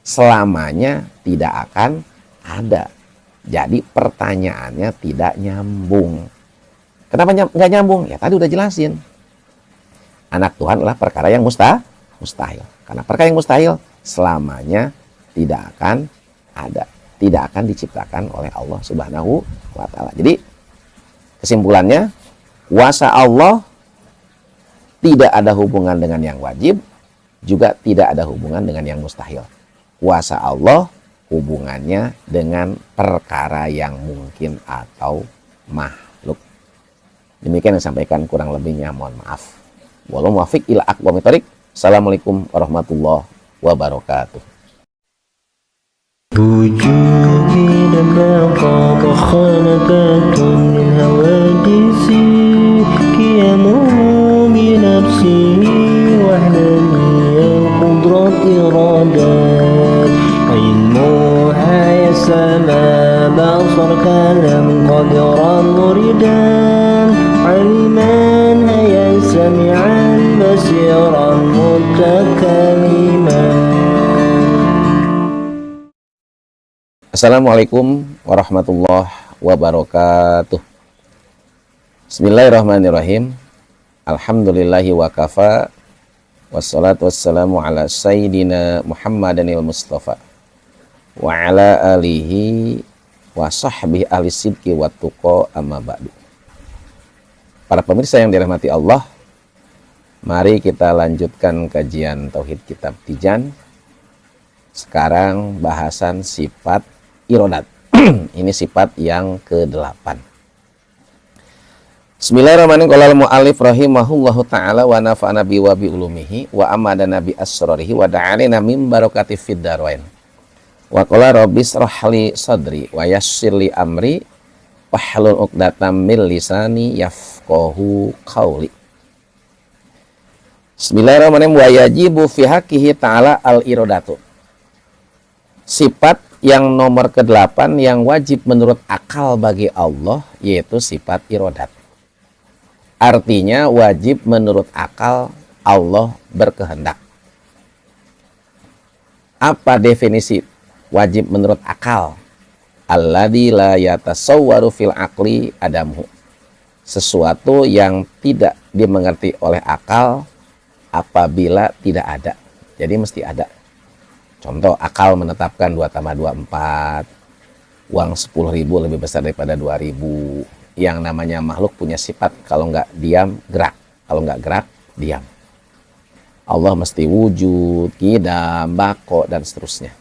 selamanya tidak akan ada. Jadi pertanyaannya tidak nyambung. Kenapa nggak nyambung? Ya tadi udah jelasin. Anak Tuhan adalah perkara yang mustahil. Karena perkara yang mustahil selamanya tidak akan ada, tidak akan diciptakan oleh Allah Subhanahu wa Ta'ala. Jadi kesimpulannya, kuasa Allah tidak ada hubungan dengan yang wajib, juga tidak ada hubungan dengan yang mustahil. Kuasa Allah hubungannya dengan perkara yang mungkin atau makhluk. Demikian yang disampaikan, kurang lebihnya mohon maaf. Wallahu muwaffiq ila aqwamit thoriq. Assalamualaikum warahmatullahi wabarakatuh. وجودي لما طاب خانبات من هواجسي كيمو بنفسي وحدانية قدرة إرادات علمها يسمى بصر كلام قدرا مريدا علما هيا سمعا بصيرا متكلما. Assalamualaikum warahmatullahi wabarakatuh. Bismillahirrahmanirrahim. Alhamdulillahi wa kafa. Wassalatu wassalamu ala sayyidina Muhammadanil Mustafa wa ala alihi wa sahbihi ahli sidqi wa tuqa amma ba'du. Para pemirsa yang dirahmati Allah, mari kita lanjutkan kajian Tauhid Kitab Tijan. Sekarang bahasan sifat irodat. Ini sifat yang ke-8. Bismillahirrahmanirrahim. Qala al-mu'allif rahimahullahu ta'ala wa nafa'ana bi wa bi ulumihi wa amadana bi asrarihi wa da'alina min barakati fid darain. Wa qala rabbi shrah li sadri wa yassir li amri wahlul 'uqdatam min lisani yafqahu qawli. Bismillahirrahmanirrahim. Wa yajibu fi haqqihi ta'ala al-iradatu. Sifat yang nomor ke-8 yang wajib menurut akal bagi Allah yaitu sifat irodat. Artinya wajib menurut akal Allah berkehendak. Apa definisi wajib menurut akal? Alladzi la yatasawwaru fil aqli adamu. Sesuatu yang tidak dimengerti oleh akal apabila tidak ada. Jadi mesti ada. Contoh, akal menetapkan 2 tambah 2 4. Uang 10.000 lebih besar daripada 2.000. Yang namanya makhluk punya sifat, kalau nggak diam, gerak. Kalau nggak gerak, diam. Allah mesti wujud, qidam, bako, dan seterusnya.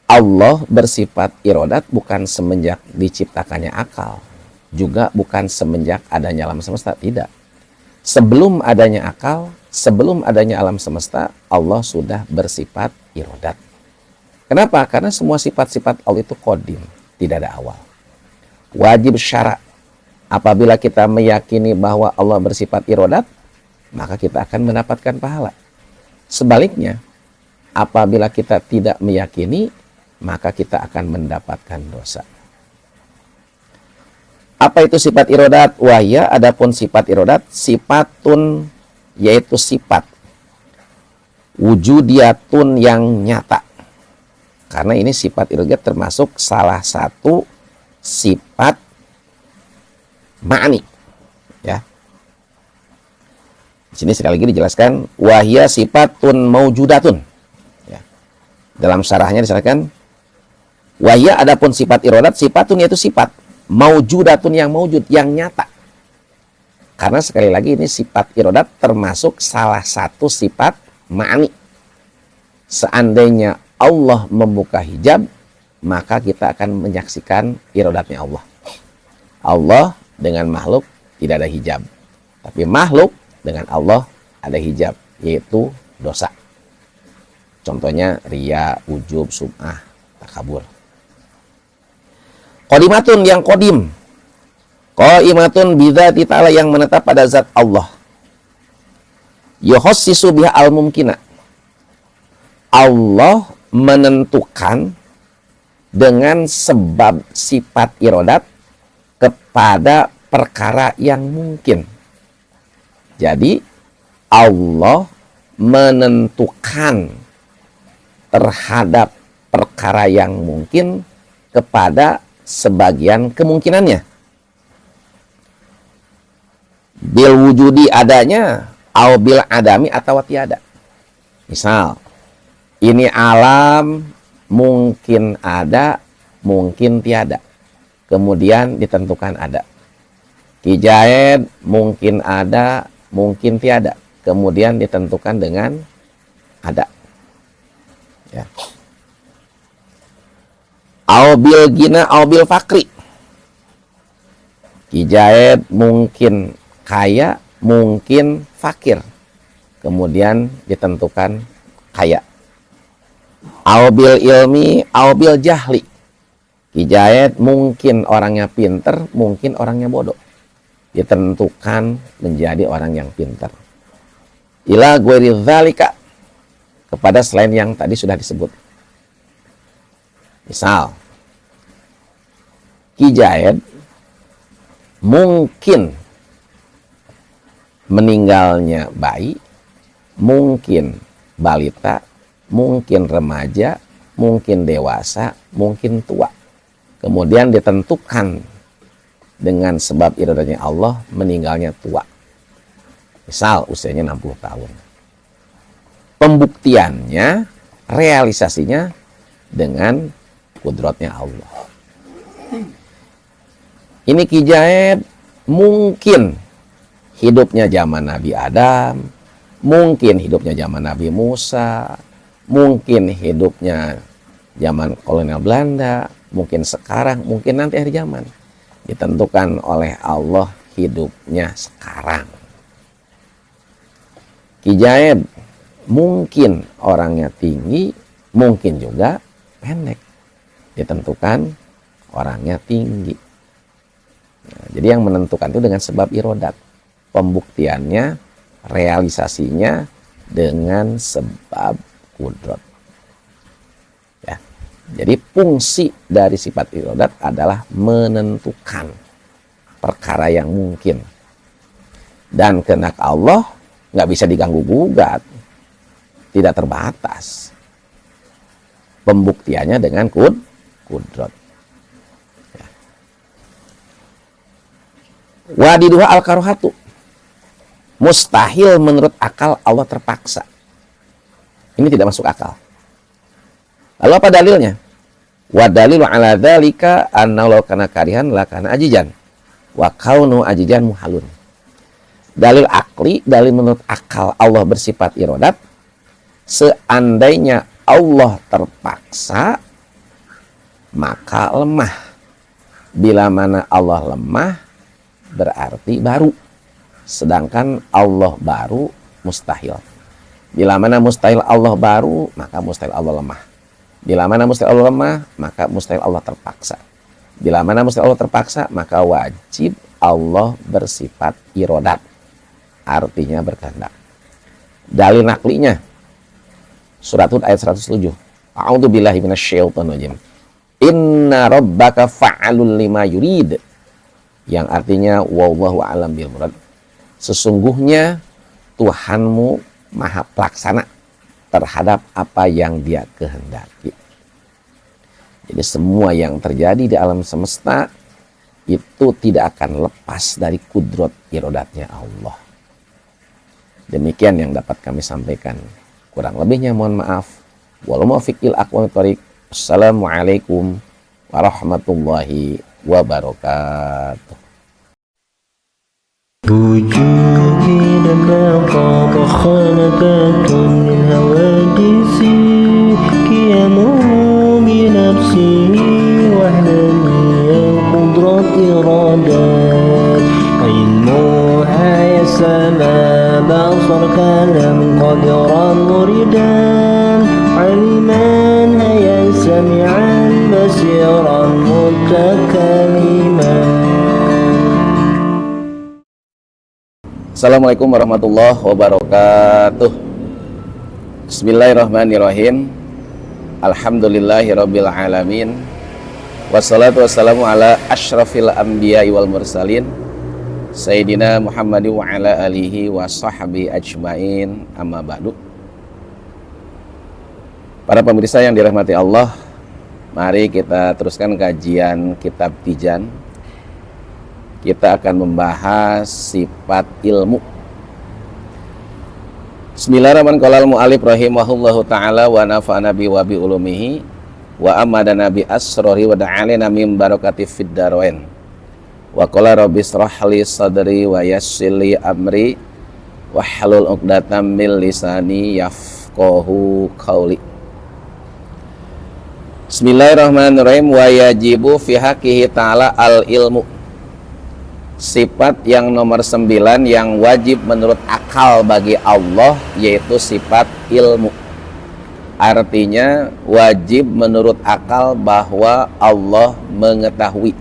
Allah bersifat irodat bukan semenjak diciptakannya akal. Juga bukan semenjak adanya alam semesta, tidak. Sebelum adanya akal, sebelum adanya alam semesta, Allah sudah bersifat irodat. Kenapa? Karena semua sifat-sifat Allah itu qadim, tidak ada awal. Wajib syara. Apabila kita meyakini bahwa Allah bersifat irodat, maka kita akan mendapatkan pahala. Sebaliknya, apabila kita tidak meyakini, maka kita akan mendapatkan dosa. Apa itu sifat irodat? Wahya, adapun sifat irodat, sifatun, yaitu sifat wujudiyatun yang nyata. Karena ini sifat irodat termasuk salah satu sifat ma'ani. Ya. Di sini sekali lagi dijelaskan wahya sifatun maujudatun. Ya. Dalam syarahnya dijelaskan wahya adapun sifat irodat, sifatun yaitu sifat maujudatun yang maujud, yang nyata. Karena sekali lagi ini sifat irodat termasuk salah satu sifat ma'ani. Seandainya Allah membuka hijab, maka kita akan menyaksikan irodatnya Allah. Allah dengan makhluk tidak ada hijab. Tapi makhluk dengan Allah ada hijab, yaitu dosa. Contohnya riya, ujub, sum'ah, takabur. Qodimatun yang kodim. Qaimatun bidzati ta'ala yang menetap pada zat Allah. Yuhossisu biha al-mumkina. Allah menentukan dengan sebab sifat irodat kepada perkara yang mungkin. Jadi Allah menentukan terhadap perkara yang mungkin kepada sebagian kemungkinannya. Bil wujudi adanya, au bil adami atau tiada. Misal, ini alam mungkin ada, mungkin tiada. Kemudian ditentukan ada. Kijaid mungkin ada, mungkin tiada. Kemudian ditentukan dengan ada. Ya. Au bil gina, au bil fakri. Kijaid mungkin kaya, mungkin fakir. Kemudian ditentukan kaya. Au bil ilmi, au bil jahli. Hidayat mungkin orangnya pinter, mungkin orangnya bodoh. Ditentukan menjadi orang yang pinter. Ila ghairi dzalika, kepada selain yang tadi sudah disebut. Misal, Hidayat mungkin meninggalnya bayi, mungkin balita, mungkin remaja, mungkin dewasa, mungkin tua. Kemudian ditentukan dengan sebab iradanya Allah meninggalnya tua. Misal usianya 60 tahun. Pembuktiannya, realisasinya dengan kudratnya Allah. Ini Kijaid mungkin hidupnya zaman Nabi Adam, mungkin hidupnya zaman Nabi Musa, mungkin hidupnya zaman kolonial Belanda, mungkin sekarang, mungkin nanti akhir zaman. Ditentukan oleh Allah hidupnya sekarang. Kijaid mungkin orangnya tinggi, mungkin juga pendek. Ditentukan orangnya tinggi. Nah, jadi yang menentukan itu dengan sebab irodat. Pembuktiannya, realisasinya dengan sebab kudrat. Ya. Jadi fungsi dari sifat irodat adalah menentukan. perkara yang mungkin. Dan kehendak Allah nggak bisa diganggu-gugat, tidak terbatas. Pembuktiannya dengan kudrat. Ya. Wadiduha al-karohatu. Mustahil menurut akal Allah terpaksa. Ini tidak masuk akal. Lalu apa dalilnya? Wa dalilu ala dzalika anna law kana karihan la kana ajijan. Wa kaunu ajijan muhalun. Dalil akli, dalil menurut akal Allah bersifat iradat. Seandainya Allah terpaksa, maka lemah. Bila mana Allah lemah, berarti baru. Sedangkan Allah baru mustahil. Bila mana mustahil Allah baru, maka mustahil Allah lemah. Bila mana mustahil Allah lemah, maka mustahil Allah terpaksa. Bila mana mustahil Allah terpaksa, maka wajib Allah bersifat iradat. Artinya berkehendak. Dalil naklinya Surat Hud ayat 107. A'udzu billahi minasyaitonir rajim. Inna rabbaka fa'alul lima yurid. Yang artinya wallahu a'lam bil murad. Sesungguhnya Tuhanmu maha pelaksana terhadap apa yang Dia kehendaki. Jadi semua yang terjadi di alam semesta itu tidak akan lepas dari kudrat iradatnya Allah. Demikian yang dapat kami sampaikan. Kurang lebihnya mohon maaf. Wal muwaffiqil aqwamit thoriq. Assalamualaikum warahmatullahi wabarakatuh. وجودي لك طاب خانبات من هواجسك ينمو بنفسي وحدني قدرة إرادات علمها يسمى بصرك لم قدرا مريدا علما هيا سمعا بصيرا متكلما. Assalamualaikum warahmatullahi wabarakatuh. Bismillahirrahmanirrahim. Alhamdulillahirabbil alamin. Wassalatu wassalamu ala asyrafil anbiya'i wal mursalin Sayyidina Muhammad wa ala alihi wa sahbihi ajmain. Amma ba'du. Para pemirsa yang dirahmati Allah, mari kita teruskan kajian kitab Tijan. Kita akan membahas sifat ilmu. Bismillahirrahmanirrahim. Qala al-mu'allif rahimahullahu ta'ala wa nafa'ana bi wa bi ulumihi wa amadana bi asrori wa da'alina min barakati fid darain. Wa qala rabbi israh li sadri wa yassir li amri wa hlul 'uqdatam min lisani yafqahu qawli. Bismillahirrahmanirrahim. Wa yajibu fi haqqihi ta'ala al-ilmu. Sifat yang nomor 9 yang wajib menurut akal bagi Allah yaitu sifat ilmu. Artinya wajib menurut akal bahwa Allah mengetahui.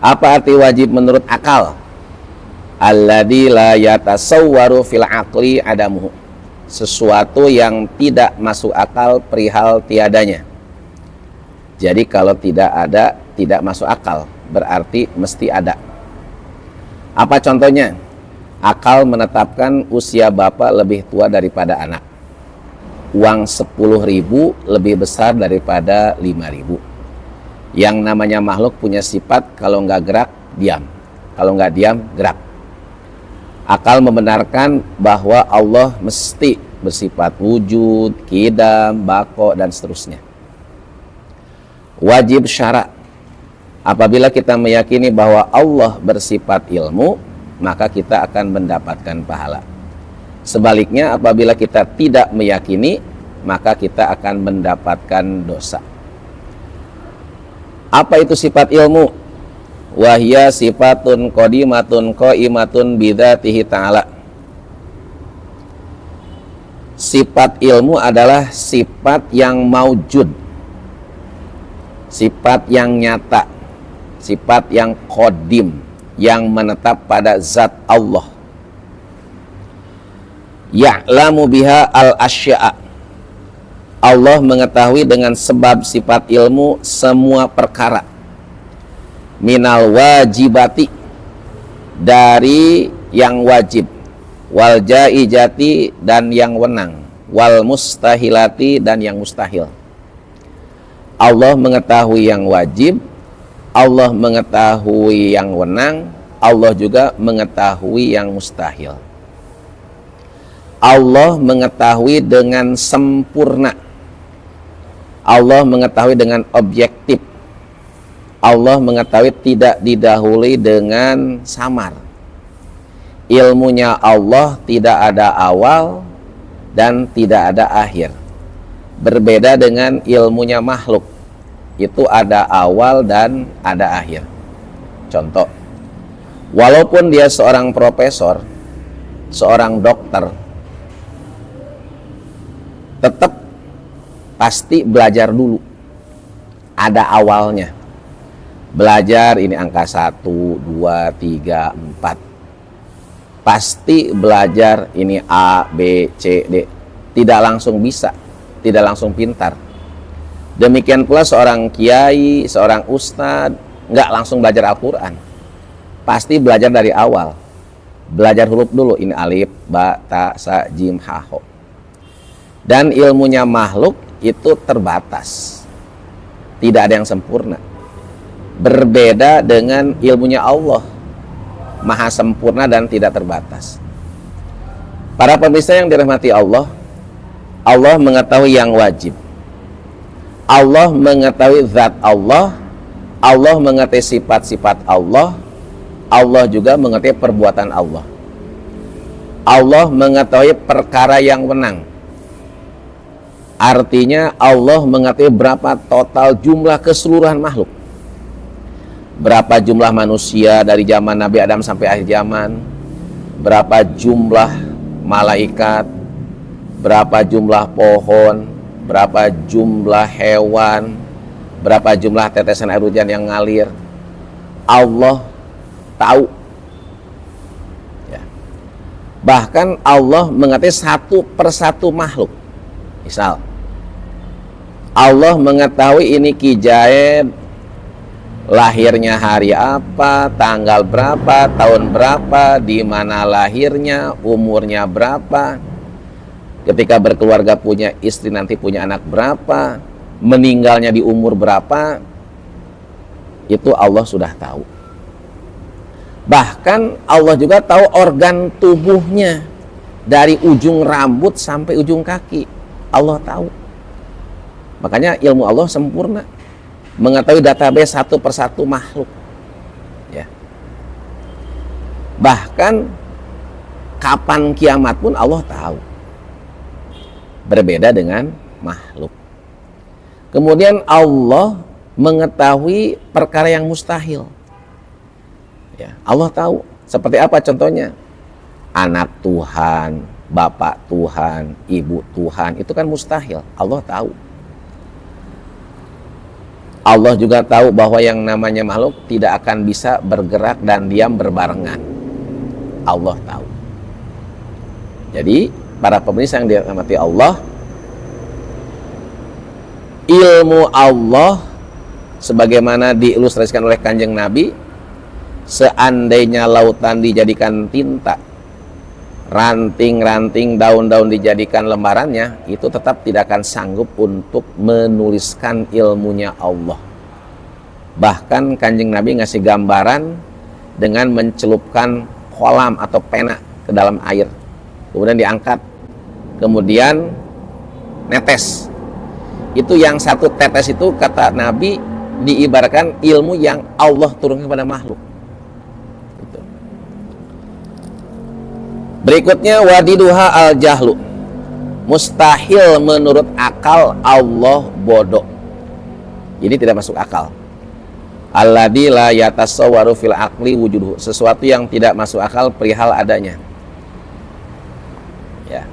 Apa arti wajib menurut akal? Alladzi la yatasawwaru fil aqli adamuhu. Sesuatu yang tidak masuk akal perihal tiadanya. Jadi kalau tidak ada, tidak masuk akal, berarti mesti ada. Apa contohnya? Akal menetapkan usia bapak lebih tua daripada anak. Uang 10.000 lebih besar daripada 5.000. Yang namanya makhluk punya sifat kalau nggak gerak, diam. Kalau nggak diam, gerak. Akal membenarkan bahwa Allah mesti bersifat wujud, qidam, baqo, dan seterusnya. Wajib syara'. Apabila kita meyakini bahwa Allah bersifat ilmu, maka kita akan mendapatkan pahala. Sebaliknya, apabila kita tidak meyakini, maka kita akan mendapatkan dosa. Apa itu sifat ilmu? Wahya sifatun qadimatun qaimatun bidzatihi ta'ala. Sifat ilmu adalah sifat yang maujud, sifat yang nyata, sifat yang qadim, yang menetap pada zat Allah. Ya'lamu biha al-asya'a. Allah mengetahui dengan sebab sifat ilmu semua perkara. minal wajibati, dari yang wajib, wal jaijati, dan yang wenang, wal mustahilati, dan yang mustahil. Allah mengetahui yang wajib, Allah mengetahui yang wenang, Allah juga mengetahui yang mustahil. Allah mengetahui dengan sempurna, Allah mengetahui dengan objektif, Allah mengetahui tidak didahului dengan samar. Ilmunya Allah tidak ada awal dan tidak ada akhir. Berbeda dengan ilmunya makhluk, itu ada awal dan ada akhir. Contoh, walaupun dia seorang profesor, seorang dokter, tetap pasti belajar dulu. Ada awalnya. Belajar ini angka 1, 2, 3, 4. Pasti belajar ini A, B, C, D. Tidak langsung bisa, tidak langsung pintar. Demikian pula seorang kiai, seorang ustadz, nggak langsung belajar Al-Quran. Pasti belajar dari awal. Belajar huruf dulu, ini alif, ba, ta, sa, jim, ha, ho. Dan ilmunya makhluk itu terbatas. Tidak ada yang sempurna. Berbeda dengan ilmunya Allah, maha sempurna dan tidak terbatas. Para pemirsa yang dirahmati Allah, Allah mengetahui yang wajib, Allah mengetahui zat Allah, Allah mengetahui sifat-sifat Allah, Allah juga mengetahui perbuatan Allah. Allah mengetahui perkara yang menang. Artinya Allah mengetahui berapa total jumlah keseluruhan makhluk. Berapa jumlah manusia dari zaman Nabi Adam sampai akhir zaman, berapa jumlah malaikat, berapa jumlah pohon, berapa jumlah hewan, berapa jumlah tetesan air hujan yang ngalir. Allah tahu. Ya. Bahkan Allah mengetahui satu persatu makhluk. Misal, Allah mengetahui ini Ki Jaed lahirnya hari apa, tanggal berapa, tahun berapa, di mana lahirnya, umurnya berapa, ketika berkeluarga punya istri nanti punya anak berapa, meninggalnya di umur berapa, itu Allah sudah tahu. Bahkan Allah juga tahu organ tubuhnya dari ujung rambut sampai ujung kaki. Allah tahu. Makanya ilmu Allah sempurna, mengetahui database satu persatu makhluk. Ya. Bahkan kapan kiamat pun Allah tahu. Berbeda dengan makhluk. Kemudian Allah mengetahui perkara yang mustahil. Ya, Allah tahu. Seperti apa contohnya? Anak Tuhan, bapak Tuhan, ibu Tuhan, itu kan mustahil. Allah tahu. Allah juga tahu bahwa yang namanya makhluk tidak akan bisa bergerak dan diam berbarengan. Allah tahu. Jadi, para pemirsa yang dirahmati Allah, ilmu Allah sebagaimana diilustrasikan oleh Kanjeng Nabi, seandainya lautan dijadikan tinta, ranting-ranting, daun-daun dijadikan lembarannya, itu tetap tidak akan sanggup untuk menuliskan ilmunya Allah. Bahkan Kanjeng Nabi ngasih gambaran dengan mencelupkan kolam atau pena ke dalam air, kemudian diangkat, kemudian netes. Itu yang satu tetes itu, kata Nabi, diibaratkan ilmu yang Allah turunkan kepada makhluk. Berikutnya wadiduha al-jahlu. Mustahil menurut akal Allah bodoh. Ini tidak masuk akal. Alladzi la yatasawwaru fil aqli wujuduhu. Sesuatu yang tidak masuk akal perihal adanya. Ya.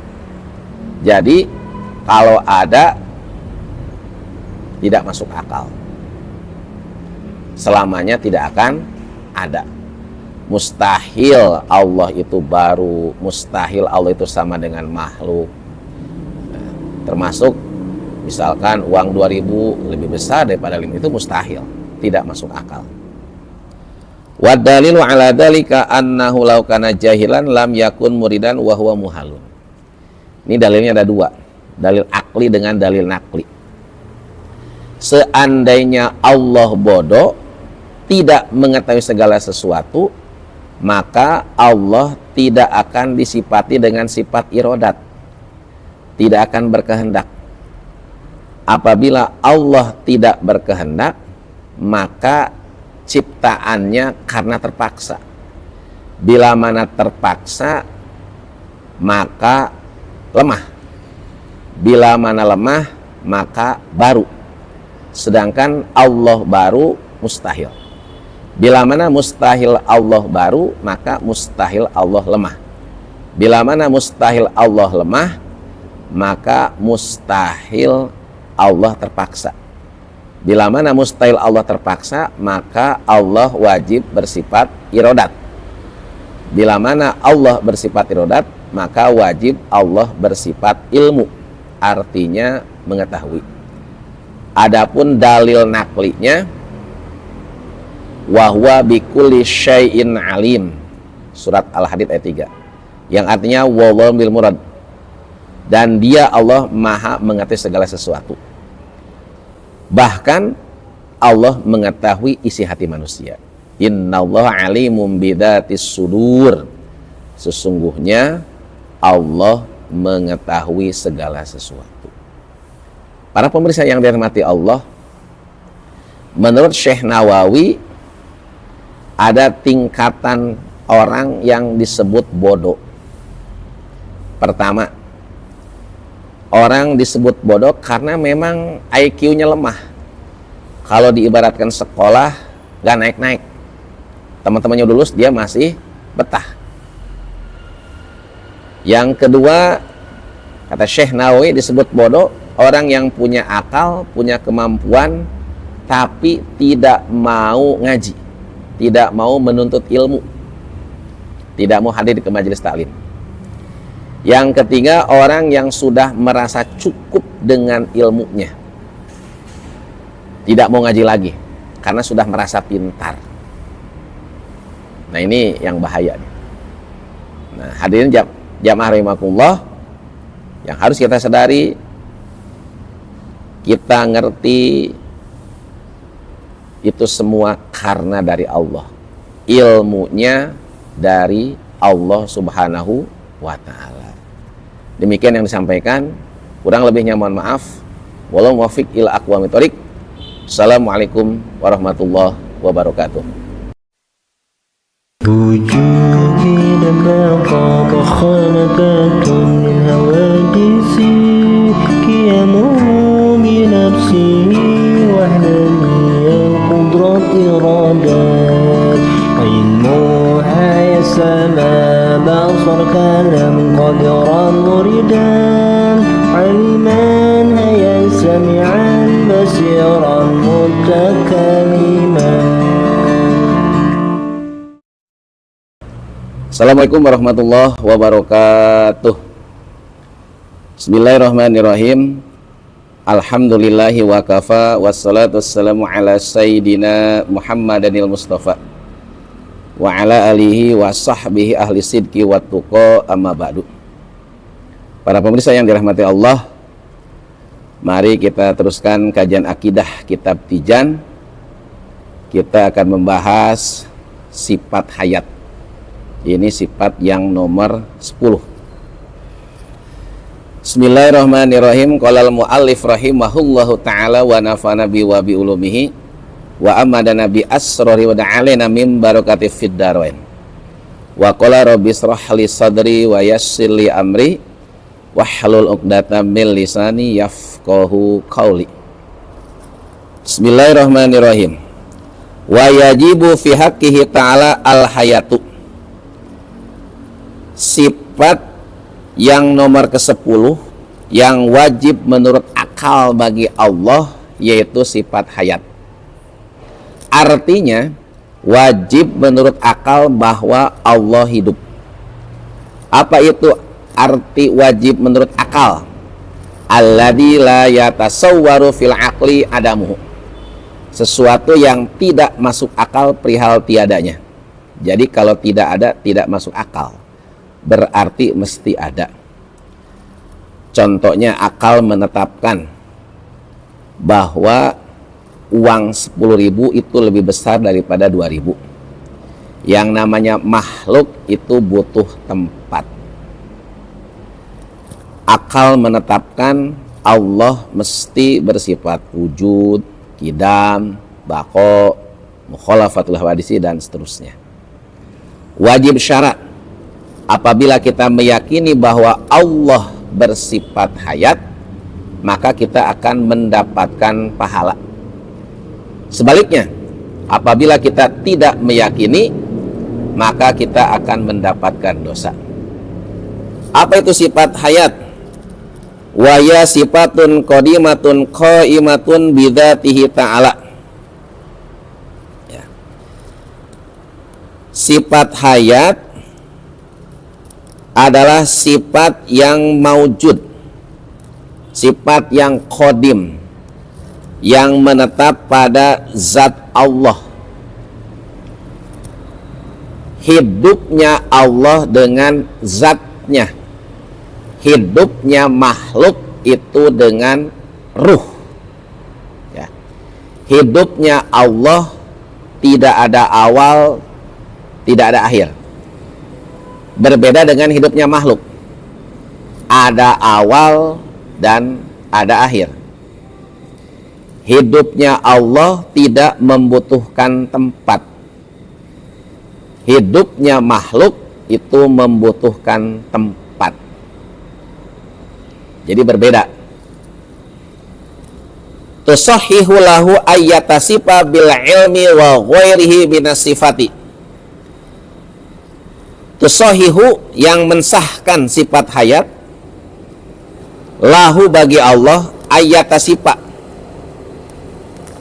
Jadi kalau ada tidak masuk akal. Selamanya tidak akan ada. Mustahil Allah itu baru, mustahil Allah itu sama dengan makhluk. Nah, termasuk misalkan uang 2000 lebih besar daripada 5, itu mustahil, tidak masuk akal. Wa dalilu ala dalika annahu law kana jahilan lam yakun muridan wa huwa muhalun. Ini dalilnya ada dua, dalil akli dengan dalil nakli. Seandainya Allah bodoh, tidak mengetahui segala sesuatu, maka Allah tidak akan disifati dengan sifat irodat, tidak akan berkehendak. Apabila Allah tidak berkehendak, maka ciptaannya karena terpaksa. Bila mana terpaksa, maka lemah. Bila mana lemah, maka baru. Sedangkan Allah baru mustahil. Bila mana mustahil Allah baru, maka mustahil Allah lemah. Bila mana mustahil Allah lemah, maka mustahil Allah terpaksa. Bila mana mustahil Allah terpaksa, maka Allah wajib bersifat irodat. Bila mana Allah bersifat irodat, maka wajib Allah bersifat ilmu, artinya mengetahui. Adapun dalil naklinya, wahwa bikulli syai'in alim, surat Al-Hadid ayat 3, yang artinya wallahu bil murad, dan dia Allah maha mengetahui segala sesuatu. Bahkan Allah mengetahui isi hati manusia. Innallaha alimum bidatis sudur. Sesungguhnya Allah mengetahui segala sesuatu. Para pemirsa yang dirahmati Allah, menurut Syekh Nawawi ada tingkatan orang yang disebut bodoh. Pertama, orang disebut bodoh karena memang IQ-nya lemah. Kalau diibaratkan sekolah, gak naik-naik. Teman-temannya lulus, dia masih betah. Yang kedua, kata Syekh Nawawi, disebut bodoh orang yang punya akal, punya kemampuan, tapi tidak mau ngaji, tidak mau menuntut ilmu, tidak mau hadir ke majelis taklim. Yang ketiga, orang yang sudah merasa cukup dengan ilmunya, tidak mau ngaji lagi karena sudah merasa pintar. Nah, ini yang bahaya. Nah, hadirin jamaah rahimakumullah, yang harus kita sadari, kita ngerti itu semua karena dari Allah, ilmunya dari Allah Subhanahu wa ta'ala. Demikian yang disampaikan, kurang lebihnya mohon maaf. Wallahu muwaffiq ila aqwamit thoriq. Assalamualaikum warahmatullahi wabarakatuh. وجودي لما طاب خانبات من هواجسي قيام بنفسي وحدانية قدرة إرادات علمها يا سلام بصر كلام قدرا مريدا علما هيا سميعا بصيرا متكلما. Assalamualaikum warahmatullahi wabarakatuh. Bismillahirrahmanirrahim. Alhamdulillahi wa kafa, wassalatu wassalamu ala sayyidina Muhammadanil Mustafa wa ala alihi wa sahbihi ahli sidqi wa tuqa, amma ba'du. Para pemirsa yang dirahmati Allah, mari kita teruskan kajian akidah kitab Tijan. Kita akan membahas sifat hayat. Ini sifat yang nomor 10. Bismillahirrahmanirrahim. Qala al-muallif rahimahullahu ta'ala wa nafa'ana bi wa bi ulumihi wa amadana bi asrari wa da'alina min barakati fid darain. Wa qala rabbi israh li sadri wa yassir li amri wahlul 'uqdatam min lisani yafqahu qawli. Bismillahirrahmanirrahim. Wa yajibu fi haqqihi ta'ala al-hayatu. Sifat yang nomor ke-10 yang wajib menurut akal bagi Allah, yaitu sifat hayat. Artinya wajib menurut akal bahwa Allah hidup. Apa itu arti wajib menurut akal? Alladzi la yatasawwaru fil aqli adamuhu. Sesuatu yang tidak masuk akal perihal tiadanya. Jadi kalau tidak ada, tidak masuk akal. Berarti mesti ada. Contohnya akal menetapkan bahwa uang 10.000 itu lebih besar daripada 2.000. Yang namanya makhluk itu butuh tempat. Akal menetapkan Allah mesti bersifat wujud, qidam, baqo, mukhalafatul hawadisi, dan seterusnya. Wajib syarat, apabila kita meyakini bahwa Allah bersifat hayat, maka kita akan mendapatkan pahala. Sebaliknya, apabila kita tidak meyakini, maka kita akan mendapatkan dosa. Apa itu sifat hayat? Wa ya sifatun qadimatun qaimatun bidzatihi ta'ala. Ya. Sifat hayat adalah sifat yang maujud, sifat yang qadim, yang menetap pada zat Allah. Hidupnya Allah dengan zatnya. Hidupnya makhluk itu dengan ruh. Ya. Hidupnya Allah tidak ada awal, tidak ada akhir. Berbeda dengan hidupnya makhluk. Ada awal dan ada akhir. Hidupnya Allah tidak membutuhkan tempat. Hidupnya makhluk itu membutuhkan tempat. Jadi berbeda. Tusahhihu lahu ayyatasifa bil ilmi wa ghairihi minas sifati. Tusahhihu yang mensahkan sifat hayat, lahu bagi Allah ayyatasifa.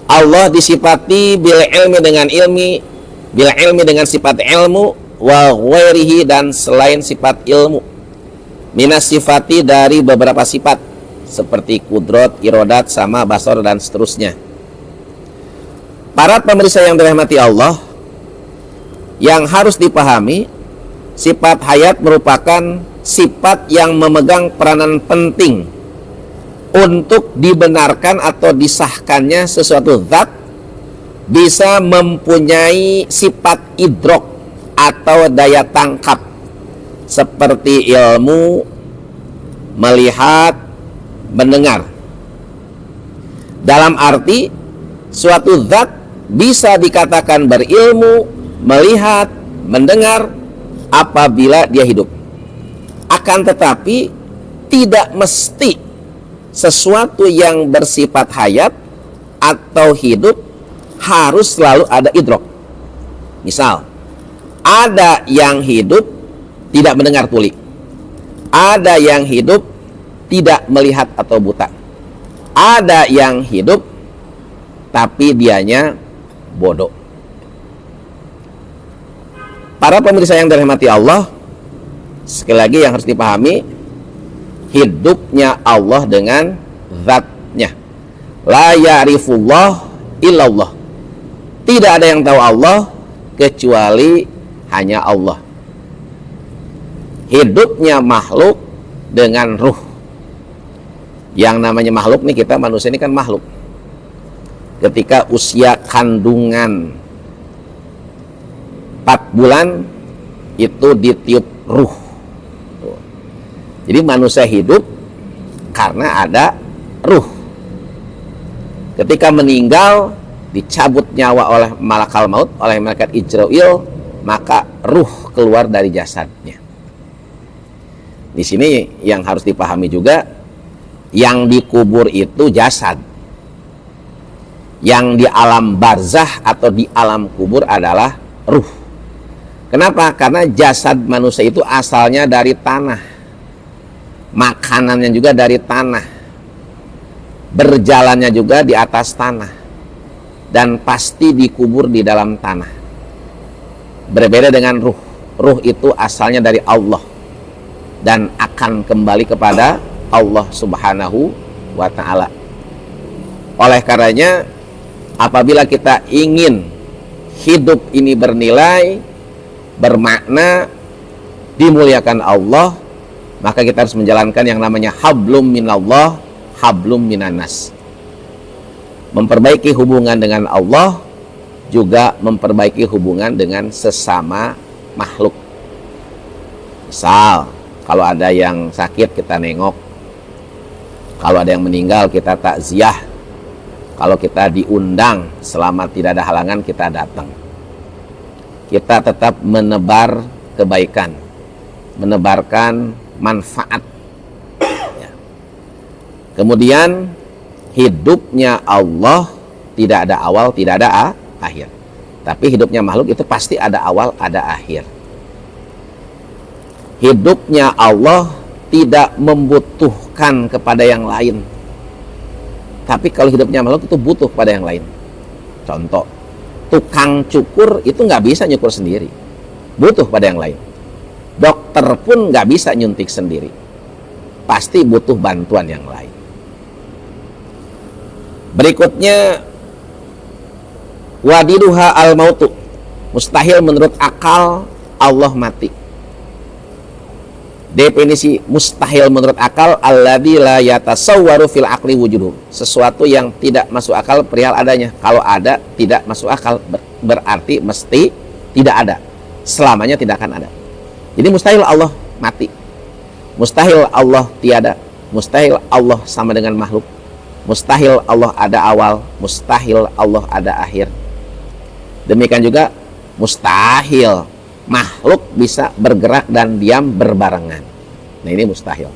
Allah disifati bil ilmi dengan ilmi, bil ilmi dengan sifat ilmu, wa ghairihi dan selain sifat ilmu. Minas sifati dari beberapa sifat seperti kudrat, irodat, sama, basar, dan seterusnya. Para pemirsa yang dirahmati Allah, yang harus dipahami, sifat hayat merupakan sifat yang memegang peranan penting untuk dibenarkan atau disahkannya sesuatu zat bisa mempunyai sifat idrok atau daya tangkap seperti ilmu, melihat, mendengar. Dalam arti suatu zat bisa dikatakan berilmu, melihat, mendengar apabila dia hidup. Akan tetapi tidak mesti sesuatu yang bersifat hayat atau hidup harus selalu ada idrok. Misal, ada yang hidup tidak mendengar tuli, ada yang hidup tidak melihat atau buta, ada yang hidup tapi dianya bodoh. Para pemirsa yang dirahmati Allah, sekali lagi yang harus dipahami, hidupnya Allah dengan zatnya. La ya'rifullah illallah. Tidak ada yang tahu Allah kecuali hanya Allah. Hidupnya makhluk dengan ruh. Yang namanya makhluk nih, kita manusia ini kan makhluk. Ketika usia kandungan 4 bulan itu ditiup ruh. Jadi manusia hidup karena ada ruh. Ketika meninggal, dicabut nyawa oleh malakal maut, oleh malaikat Ijrail, maka ruh keluar dari jasadnya. Di sini yang harus dipahami juga, yang dikubur itu jasad. Yang di alam barzah atau di alam kubur adalah ruh. Kenapa? Karena jasad manusia itu asalnya dari tanah. Makanannya juga dari tanah. Berjalannya juga di atas tanah. Dan pasti dikubur di dalam tanah. Berbeda dengan ruh. Ruh itu asalnya dari Allah dan akan kembali kepada Allah Subhanahu wa ta'ala. Oleh karenanya, apabila kita ingin hidup ini bernilai, bermakna dimuliakan Allah, maka kita harus menjalankan yang namanya hablum minallah, hablum minanas. Memperbaiki hubungan dengan Allah, juga memperbaiki hubungan dengan sesama makhluk. Misal, kalau ada yang sakit kita nengok, kalau ada yang meninggal kita takziah, kalau kita diundang selama tidak ada halangan kita datang. Kita tetap menebar kebaikan, menebarkan manfaat. Ya. Kemudian hidupnya Allah tidak ada awal, tidak ada akhir. Tapi hidupnya makhluk itu pasti ada awal, ada akhir. Hidupnya Allah tidak membutuhkan kepada yang lain. Tapi kalau hidupnya makhluk itu butuh kepada yang lain. Contoh, tukang cukur itu nggak bisa nyukur sendiri, butuh pada yang lain. Dokter pun nggak bisa nyuntik sendiri, pasti butuh bantuan yang lain. Berikutnya, wadiduha al-mautu, mustahil menurut akal Allah mati. Definisi mustahil menurut akal, alladzi la yatasawwaru fil aqli wujuduhu, sesuatu yang tidak masuk akal perihal adanya. Kalau ada tidak masuk akal, berarti mesti tidak ada, selamanya tidak akan ada. Jadi mustahil Allah mati, mustahil Allah tiada, mustahil Allah sama dengan makhluk, mustahil Allah ada awal, mustahil Allah ada akhir. Demikian juga mustahil makhluk bisa bergerak dan diam berbarengan. Nah, ini mustahil.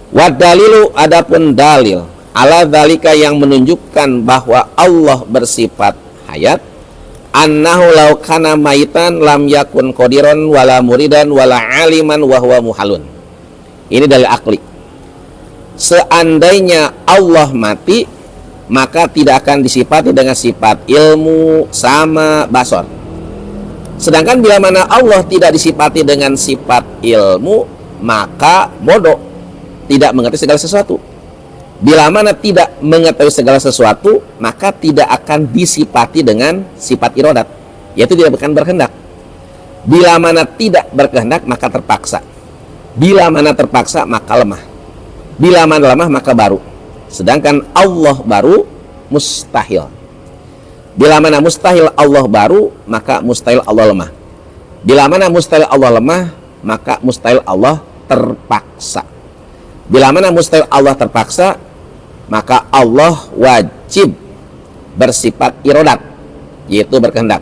Wa dalilu, adapun dalil ala dzalika yang menunjukkan bahwa Allah bersifat hayat, annahu law kana maitan lam yakun qadiran wala muridan wala aliman wa huwa muhalun. Ini dalil akli. Seandainya Allah mati, maka tidak akan disifati dengan sifat ilmu sama basar. Sedangkan bila mana Allah tidak disifati dengan sifat ilmu, maka bodoh, tidak mengerti segala sesuatu. Bila mana tidak mengetahui segala sesuatu, maka tidak akan disifati dengan sifat iradat, yaitu tidak akan berkehendak. Bila mana tidak berkehendak, maka terpaksa. Bila mana terpaksa, maka lemah. Bila mana lemah, maka baru. Sedangkan Allah baru, mustahil. Bila mana mustahil Allah baru, maka mustahil Allah lemah. Bila mana mustahil Allah lemah, maka mustahil Allah terpaksa. Bila mana mustahil Allah terpaksa, maka Allah wajib bersifat iradat, yaitu berkehendak.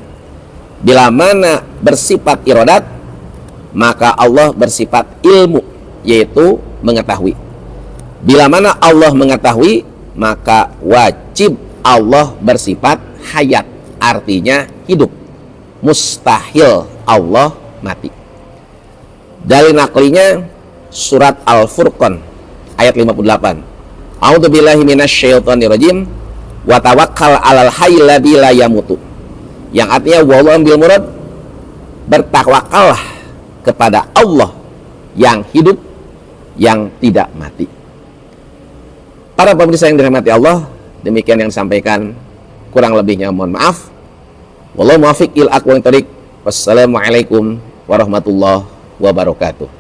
Bila mana bersifat iradat, maka Allah bersifat ilmu, yaitu mengetahui. Bila mana Allah mengetahui, maka wajib Allah bersifat hayat, artinya hidup. Mustahil Allah mati. Dalil naklinya surat Al-Furqan ayat 58. A'udzubillahi minasyaitonirrajim wa tawakkal 'alal hayyil ladzi la yamutu. Yang artinya wallahu bil murad, bertawakallah kepada Allah yang hidup, yang tidak mati. Para pemirsa yang dirahmati Allah, demikian yang disampaikan, kurang lebihnya mohon maaf. Wallahu muwaffiq ila aqwamit thoriq. Wassalamualaikum warahmatullahi wabarakatuh.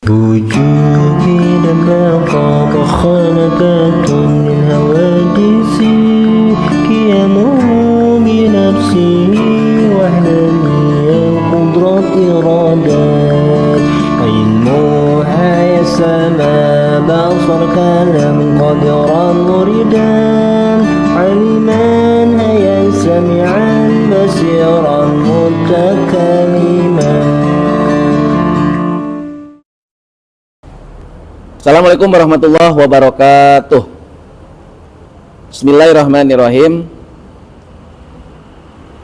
وجودي لما طاب خانقات الهوادث قيامه بنفسه وحدانية قدرة إرادات علمها يسمى بصر كلام قدرا مريدا علما هيا سمعا بصيرا متكلما. Assalamualaikum warahmatullahi wabarakatuh. Bismillahirrahmanirrahim.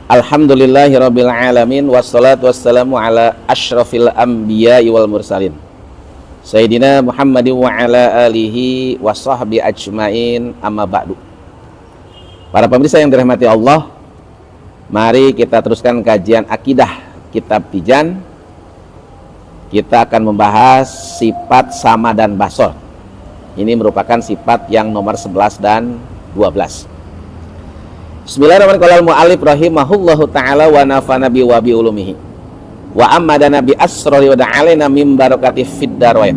Alhamdulillahirabbil alamin, wassalatu wassalamu ala asyrafil anbiya'i wal mursalin Sayyidina Muhammadin wa ala alihi wa sahbihi ajmain, amma ba'du. Para pemirsa yang dirahmati Allah, mari kita teruskan kajian akidah kitab Tijan. Kita akan membahas sifat sama dan basor. Ini merupakan sifat yang nomor 11 dan 12. Bismillahirrahmanirrahim. Qala al-mu'allif rahimahullahu ta'ala wa nafa'ana bi wa bi ulumihi. Wa ammadana bi asrari wa da'alaina min barakati fid darwain.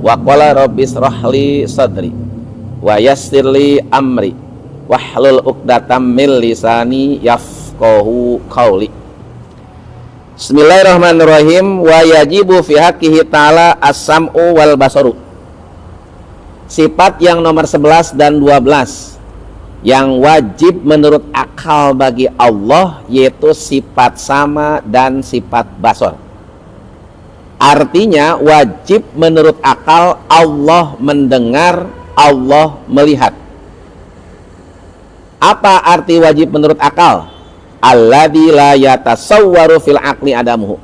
Wa qala rabbis rahli sadri wa yassirli amri wahlul 'uqdatam min lisani yafqahu qawli. Bismillahirrahmanirrahim. Wa yajibu fi haqqihi ta'ala as-sam'u wal basaru. Sifat yang nomor 11 dan 12 yang wajib menurut akal bagi Allah yaitu sifat sama dan sifat basar. Artinya wajib menurut akal Allah mendengar, Allah melihat. Apa arti wajib menurut akal? Alladzi la yatasawwaru fil aqli adamuhu.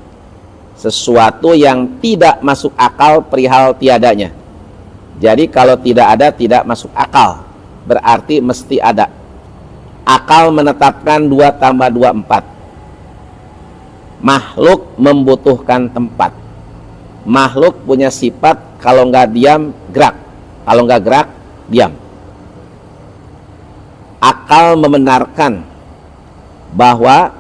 Sesuatu yang tidak masuk akal perihal tiadanya. Jadi kalau tidak ada tidak masuk akal, berarti mesti ada. Akal menetapkan 2 tambah 2 4. Makhluk membutuhkan tempat. Makhluk punya sifat kalau nggak diam gerak, kalau nggak gerak diam. Akal membenarkan bahwa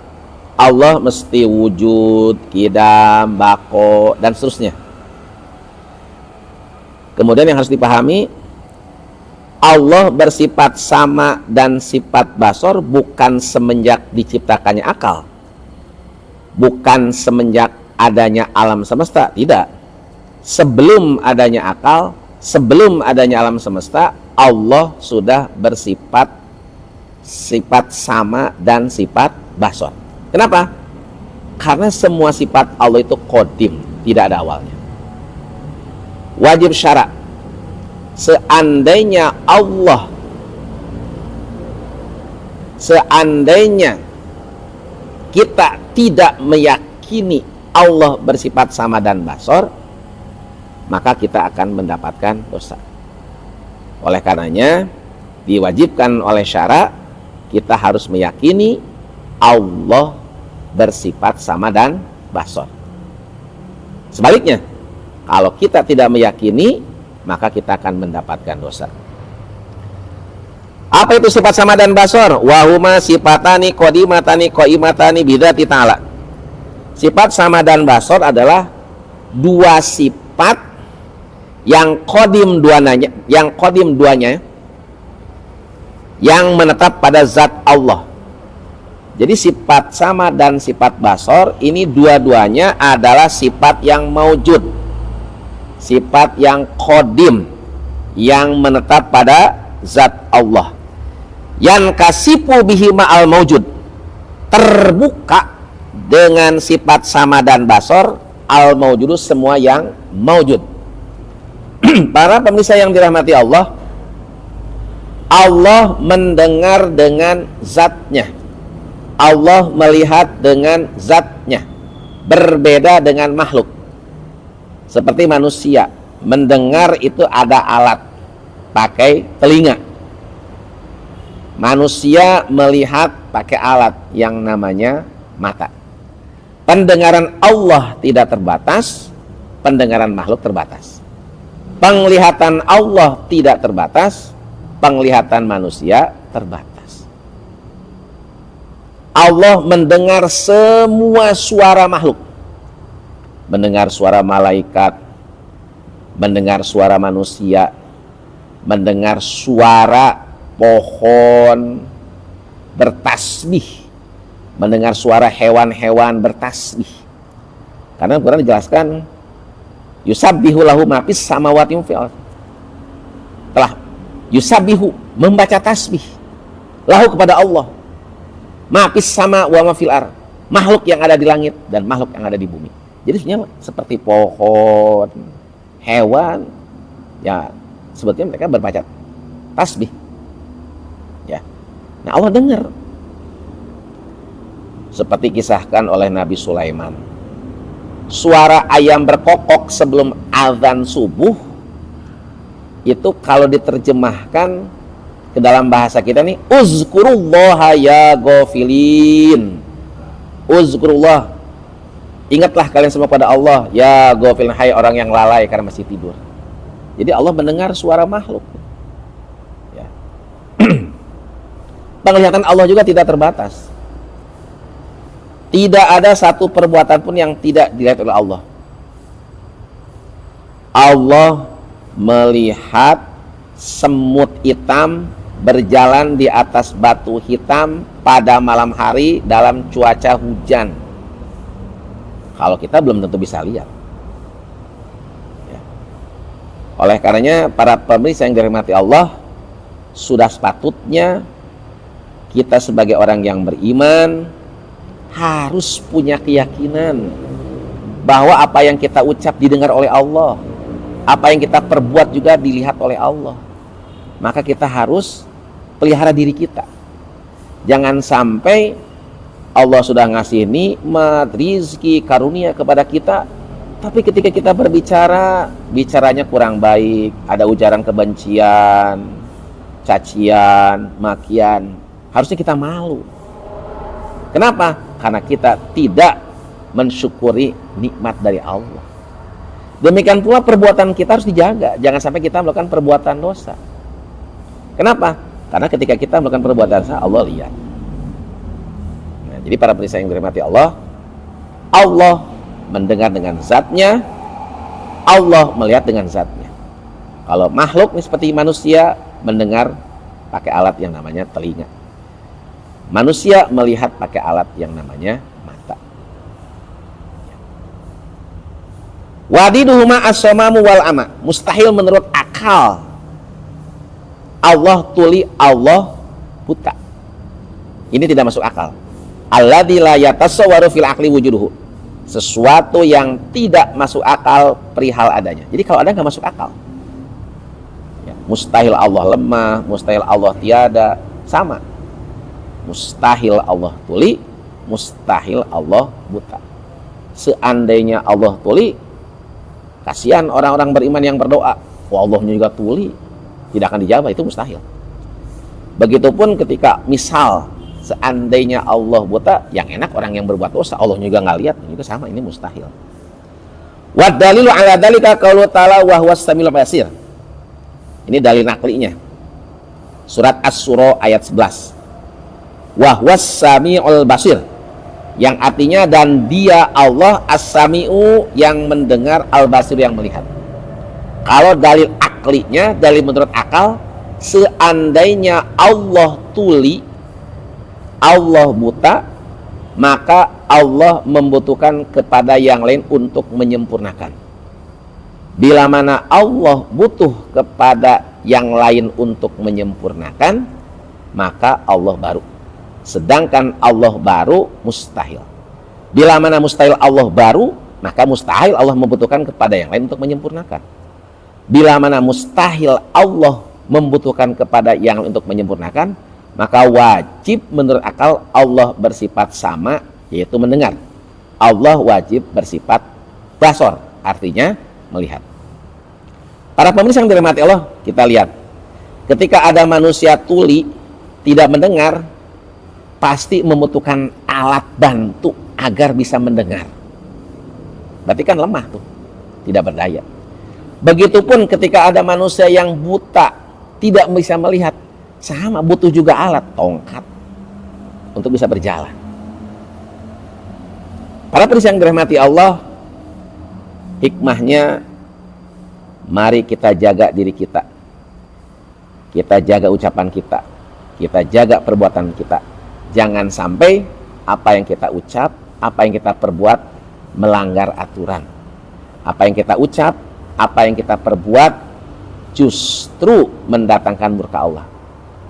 Allah mesti wujud, qidam, baqo, dan seterusnya. Kemudian yang harus dipahami, Allah bersifat sama dan sifat basar bukan semenjak diciptakannya akal, bukan semenjak adanya alam semesta, tidak. Sebelum adanya akal, sebelum adanya alam semesta, Allah sudah bersifat sifat sama dan sifat basar. Kenapa? Karena semua sifat Allah itu qadim, tidak ada awalnya. Wajib syarak. Seandainya kita tidak meyakini Allah bersifat sama dan basar, maka kita akan mendapatkan dosa. Oleh karenanya diwajibkan oleh syara kita harus meyakini Allah bersifat sama dan basar. Sebaliknya, kalau kita tidak meyakini, maka kita akan mendapatkan dosa. Apa itu sifat sama dan basar? Wahuma sifatani qadimatani qaimatani bidzati ta'ala. Sifat sama dan basar adalah dua sifat yang qadim duanya, yang menetap pada zat Allah. Jadi sifat sama dan sifat basar ini dua-duanya adalah sifat yang maujud, sifat yang qadim, yang menetap pada zat Allah. Yang kasifu bihi ma'al maujud, terbuka dengan sifat sama dan basar al maujudu, semua yang maujud. Para pemirsa yang dirahmati Allah, Allah mendengar dengan zatnya, Allah melihat dengan zatnya, berbeda dengan makhluk. Seperti manusia, mendengar itu ada alat, pakai telinga. Manusia melihat pakai alat yang namanya mata. Pendengaran Allah tidak terbatas, pendengaran makhluk terbatas. Penglihatan Allah tidak terbatas, penglihatan manusia terbatas. Allah mendengar semua suara makhluk. Mendengar suara malaikat, mendengar suara manusia, mendengar suara pohon bertasbih, mendengar suara hewan-hewan bertasbih. Karena Al-Quran dijelaskan yusabbihu lahu ma fis samawati wa fil ardh. Telah yusabbihu, membaca tasbih, lahu kepada Allah, ma fis sama wa ma fil ardh, makhluk yang ada di langit dan makhluk yang ada di bumi. Jadi sebenarnya seperti pohon, hewan, ya sebetulnya mereka berbaca tasbih. Ya. Nah, Allah dengar. Seperti kisahkan oleh Nabi Sulaiman. Suara ayam berkokok sebelum azan subuh itu kalau diterjemahkan ke dalam bahasa kita nih, uzkurullaha ya ghafilin. Uzkurullah, ingatlah kalian semua pada Allah, ya ghafilin, hai orang yang lalai karena masih tidur. Jadi Allah mendengar suara makhluk. Ya. penglihatan Allah juga tidak terbatas. Tidak ada satu perbuatan pun yang tidak dilihat oleh Allah. Allah melihat semut hitam berjalan di atas batu hitam pada malam hari dalam cuaca hujan. Kalau kita belum tentu bisa lihat. Ya. Oleh karenanya para pemirsa yang dirahmati Allah, sudah sepatutnya kita sebagai orang yang beriman harus punya keyakinan bahwa apa yang kita ucap didengar oleh Allah, apa yang kita perbuat juga dilihat oleh Allah. Maka kita harus pelihara diri kita. Jangan sampai Allah sudah ngasih nikmat, rizki, karunia kepada kita, tapi ketika kita berbicara, bicaranya kurang baik, ada ujaran kebencian, cacian, makian. Harusnya kita malu. Kenapa? Karena kita tidak mensyukuri nikmat dari Allah. Demikian pula perbuatan kita harus dijaga. Jangan sampai kita melakukan perbuatan dosa. Kenapa? Karena ketika kita melakukan perbuatan dosa, Allah lihat. Nah, jadi para pemirsa yang dirahmati Allah, Allah mendengar dengan zatnya, Allah melihat dengan zatnya. Kalau makhluk seperti manusia mendengar pakai alat yang namanya telinga. Manusia melihat pakai alat yang namanya mata. Wadiduhuma as-samamu wal ama. Mustahil menurut akal Allah tuli, Allah buta. Ini tidak masuk akal. Alladzi la yatasawwaru fil aqli wujuduhu. Sesuatu yang tidak masuk akal perihal adanya. Jadi kalau ada nggak masuk akal. Ya, mustahil Allah lemah, mustahil Allah tiada, sama. Mustahil Allah tuli, mustahil Allah buta. Seandainya Allah tuli, kasihan orang-orang beriman yang berdoa, Allahnya juga tuli, tidak akan dijawab, itu mustahil. Begitupun ketika misal seandainya Allah buta, yang enak orang yang berbuat dosa, Allah juga nggak lihat, itu sama, ini mustahil. Wa dalilu ala dalika qaulu ta'ala wa huwas samiul basir. Ini dalil naklinya. Surat Asy-Syura ayat 11. Wa huwas samiul basir. Yang artinya dan dia Allah as-sami'u yang mendengar, al-basir yang melihat. Kalau dalil aklinya, dalil menurut akal, seandainya Allah tuli, Allah buta, maka Allah membutuhkan kepada yang lain untuk menyempurnakan. Bila mana Allah butuh kepada yang lain untuk menyempurnakan, maka Allah baru. Sedangkan Allah baru mustahil. Bila mana mustahil Allah baru, maka mustahil Allah membutuhkan kepada yang lain untuk menyempurnakan. Bila mana mustahil Allah membutuhkan kepada yang lain untuk menyempurnakan, maka wajib menurut akal Allah bersifat sama, yaitu mendengar. Allah wajib bersifat basor, artinya melihat. Para pemirsa yang dirahmati Allah, kita lihat. Ketika ada manusia tuli, tidak mendengar, pasti membutuhkan alat bantu agar bisa mendengar. Berarti kan lemah tuh, tidak berdaya. Begitupun ketika ada manusia yang buta, tidak bisa melihat, sama butuh juga alat, tongkat, untuk bisa berjalan. Para pemirsa yang dirahmati Allah, hikmahnya, mari kita jaga diri kita. Kita jaga ucapan kita jaga perbuatan kita. Jangan sampai apa yang kita ucap, apa yang kita perbuat melanggar aturan. Apa yang kita ucap, apa yang kita perbuat justru mendatangkan murka Allah.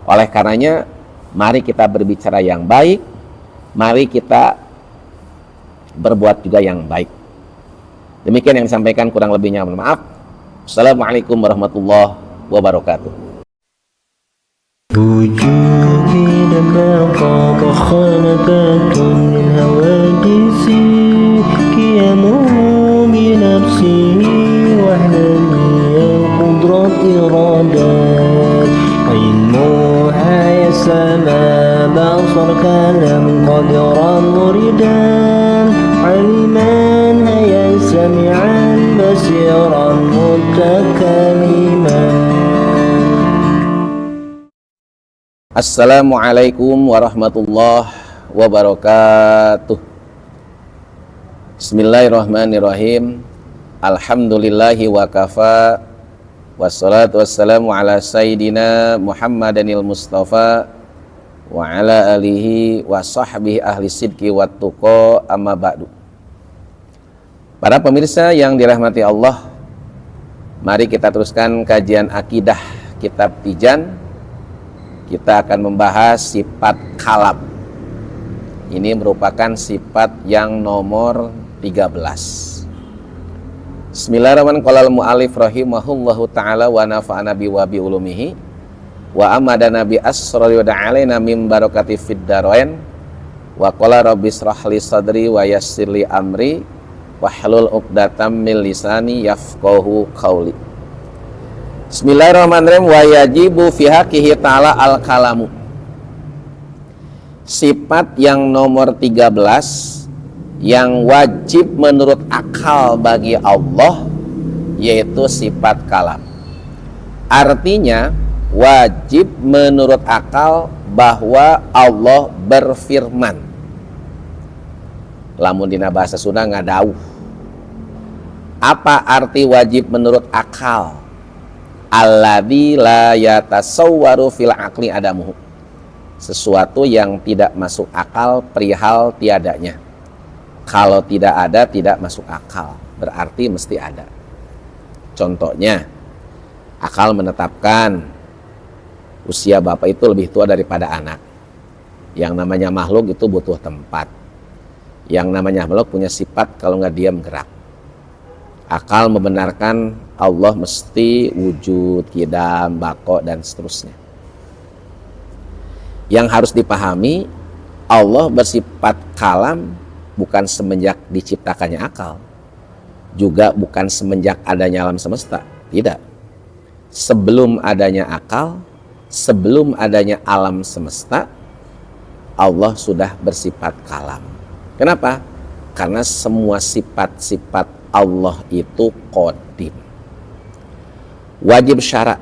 Oleh karenanya, mari kita berbicara yang baik, mari kita berbuat juga yang baik. Demikian yang disampaikan, kurang lebihnya mohon maaf. Assalamualaikum warahmatullahi wabarakatuh. وجودي لما طاب خانقات من هواجسي كيموم بنفسي وحدانية قدرة إرادات علمها يسمى بصر كلام قدرا مريدا علما هيا سمعا بصيرا متكلما Assalamualaikum warahmatullahi wabarakatuh. Bismillahirrahmanirrahim. Alhamdulillahi wa kafa. Wassalatu wassalamu ala sayyidina Muhammadanil Mustafa wa ala alihi wa sahbihi ahli sidqi wat tuqa, amma ba'du. Para pemirsa yang dirahmati Allah, mari kita teruskan kajian akidah kitab Tijan. Kita akan membahas sifat kalam. Ini merupakan sifat yang nomor 13. Bismillahirrahmanirrahim. Qala al-mu'allif rahimahullahu ta'ala wa nafa'ana bi wa bi ulumihi wa amadana bi asrari wa da'alaina min barakati fid darain wa qala rabbi israh li sadri wa yassir li amri wahlul 'uqdatam min lisani yafqahu qawli. Bismillahirrahmanirrahim. Wa yajibu fi haqqihi ta'ala al-kalamu. Sifat yang nomor 13 yang wajib menurut akal bagi Allah yaitu sifat kalam. Artinya wajib menurut akal bahwa Allah berfirman. Lamun dina bahasa Sunda ngadauh. Apa arti wajib menurut akal? Alladzi la yatasawwaru fil aqli adamuhu. Sesuatu yang tidak masuk akal perihal tiadanya. Kalau tidak ada, tidak masuk akal. Berarti mesti ada. Contohnya, akal menetapkan usia bapak itu lebih tua daripada anak. Yang namanya makhluk itu butuh tempat. Yang namanya makhluk punya sifat kalau nggak diam gerak. Akal membenarkan Allah mesti wujud, qidam, baqo, dan seterusnya. Yang harus dipahami, Allah bersifat kalam bukan semenjak diciptakannya akal, juga bukan semenjak adanya alam semesta. Tidak. Sebelum adanya akal, sebelum adanya alam semesta, Allah sudah bersifat kalam. Kenapa? Karena semua sifat-sifat Allah itu qadim. Wajib syarak.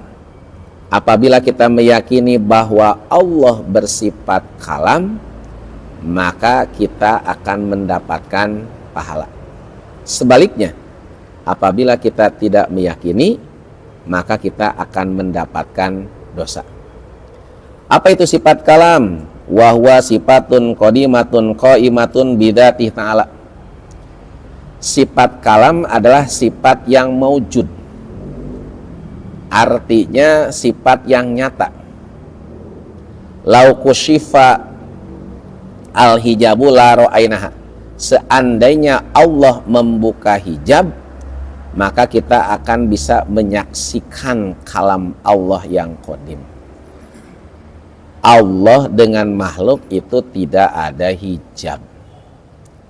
Apabila kita meyakini bahwa Allah bersifat kalam, maka kita akan mendapatkan pahala. Sebaliknya, apabila kita tidak meyakini, maka kita akan mendapatkan dosa. Apa itu sifat kalam? Wa huwa sifatun qadimatun qaimatun bidzatihi ta'ala. Sifat kalam adalah sifat yang maujud. Artinya sifat yang nyata. Lau kusyifa al-hijabu la ra'ainaha. Seandainya Allah membuka hijab, maka kita akan bisa menyaksikan kalam Allah yang qadim. Allah dengan makhluk itu tidak ada hijab.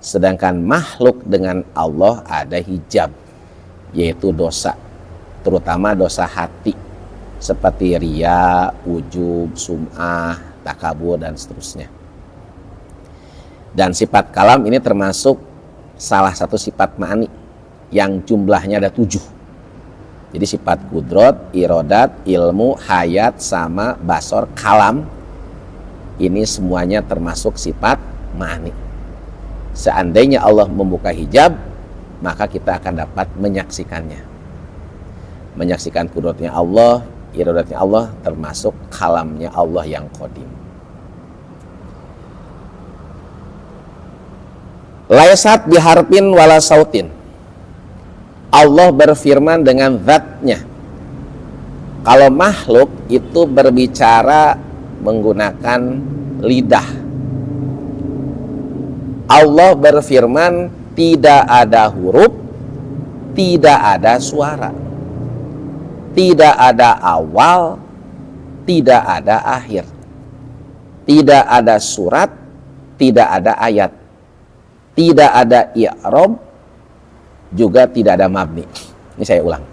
Sedangkan makhluk dengan Allah ada hijab, yaitu dosa. Terutama dosa hati seperti riya, ujub, sum'ah, takabur, dan seterusnya. Dan sifat kalam ini termasuk salah satu sifat ma'ani yang jumlahnya ada 7. Jadi sifat kudrot, irodat, ilmu, hayat, sama, basor, kalam, ini semuanya termasuk sifat ma'ani. Seandainya Allah membuka hijab, maka kita akan dapat menyaksikannya. Menyaksikan kudratnya Allah, iradatnya Allah, termasuk kalamnya Allah yang qadim. Laisat biharpin wala sautin. Allah berfirman dengan zatnya. Kalau makhluk itu berbicara menggunakan lidah. Allah berfirman tidak ada huruf, tidak ada suara. Tidak ada awal, tidak ada akhir. Tidak ada surat, tidak ada ayat. Tidak ada i'rab, juga tidak ada mabni. Ini saya ulang.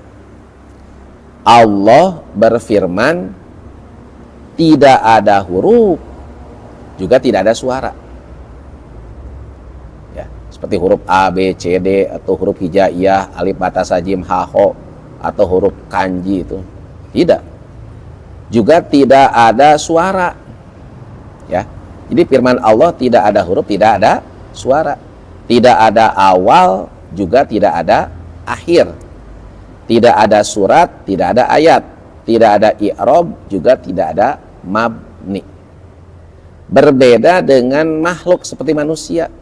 Allah berfirman tidak ada huruf, juga tidak ada suara. Ya, seperti huruf A, B, C, D, atau huruf hijaiyah, alif, bata, sajim, ha, ho, atau huruf kanji itu. Tidak. Juga tidak ada suara. Ya. Jadi firman Allah tidak ada huruf, tidak ada suara, tidak ada awal, juga tidak ada akhir, tidak ada surat, tidak ada ayat, tidak ada i'rab, juga tidak ada mabni. Berbeda dengan makhluk seperti manusia.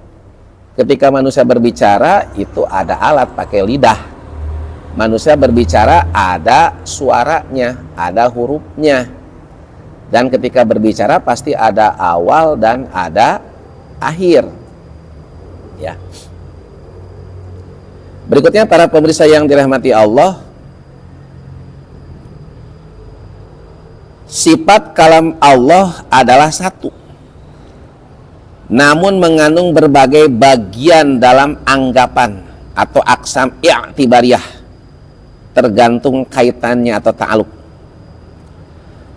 Ketika manusia berbicara, itu ada alat pakai lidah. Manusia berbicara ada suaranya, ada hurufnya. Dan ketika berbicara pasti ada awal dan ada akhir. Ya. Berikutnya para pemirsa yang dirahmati Allah, sifat kalam Allah adalah satu, namun mengandung berbagai bagian dalam anggapan atau aksam i'tibariyah, tergantung kaitannya atau ta'aluk.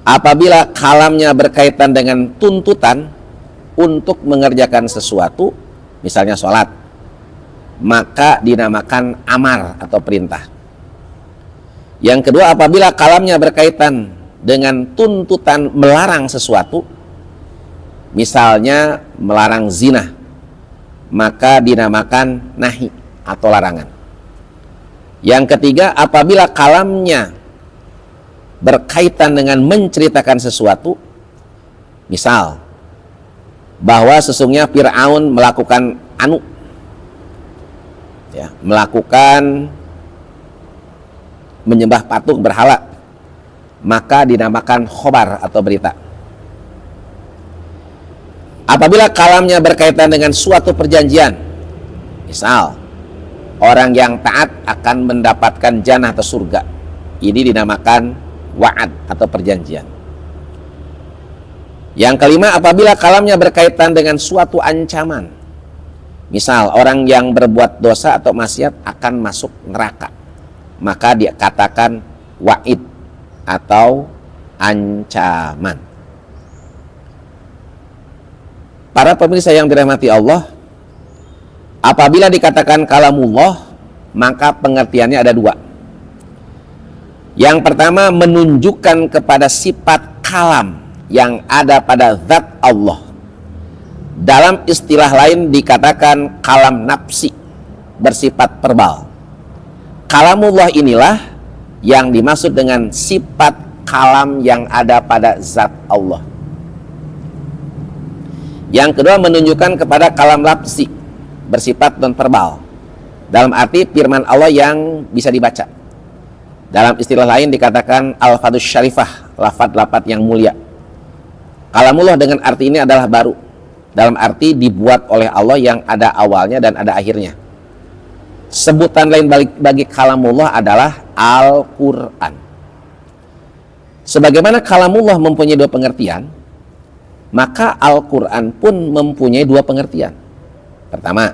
Apabila kalamnya berkaitan dengan tuntutan untuk mengerjakan sesuatu, misalnya sholat, maka dinamakan amar atau perintah. Yang kedua, apabila kalamnya berkaitan dengan tuntutan melarang sesuatu, misalnya melarang zina, maka dinamakan nahi atau larangan. Yang ketiga, apabila kalamnya berkaitan dengan menceritakan sesuatu, misal bahwa sesungguhnya Fir'aun melakukan melakukan menyembah patung berhala, maka dinamakan khobar atau berita. Apabila kalamnya berkaitan dengan suatu perjanjian, misal orang yang taat akan mendapatkan jannah atau surga, ini dinamakan wa'ad atau perjanjian. Yang kelima, apabila kalamnya berkaitan dengan suatu ancaman, misal orang yang berbuat dosa atau maksiat akan masuk neraka, maka dikatakan wa'id atau ancaman. Para pemirsa yang dirahmati Allah, apabila dikatakan kalamullah, maka pengertiannya ada dua. Yang pertama, menunjukkan kepada sifat kalam yang ada pada zat Allah. Dalam istilah lain dikatakan kalam nafsi, bersifat verbal. Kalamullah inilah yang dimaksud dengan sifat kalam yang ada pada zat Allah. Yang kedua, menunjukkan kepada kalam lafzi, bersifat non-verbal, dalam arti firman Allah yang bisa dibaca. Dalam istilah lain dikatakan al-fadhus syarifah, lafad-lafad yang mulia. Kalamullah dengan arti ini adalah baru, dalam arti dibuat oleh Allah yang ada awalnya dan ada akhirnya. Sebutan lain bagi kalamullah adalah Al-Quran. Sebagaimana kalamullah mempunyai dua pengertian, maka Al-Quran pun mempunyai dua pengertian. Pertama,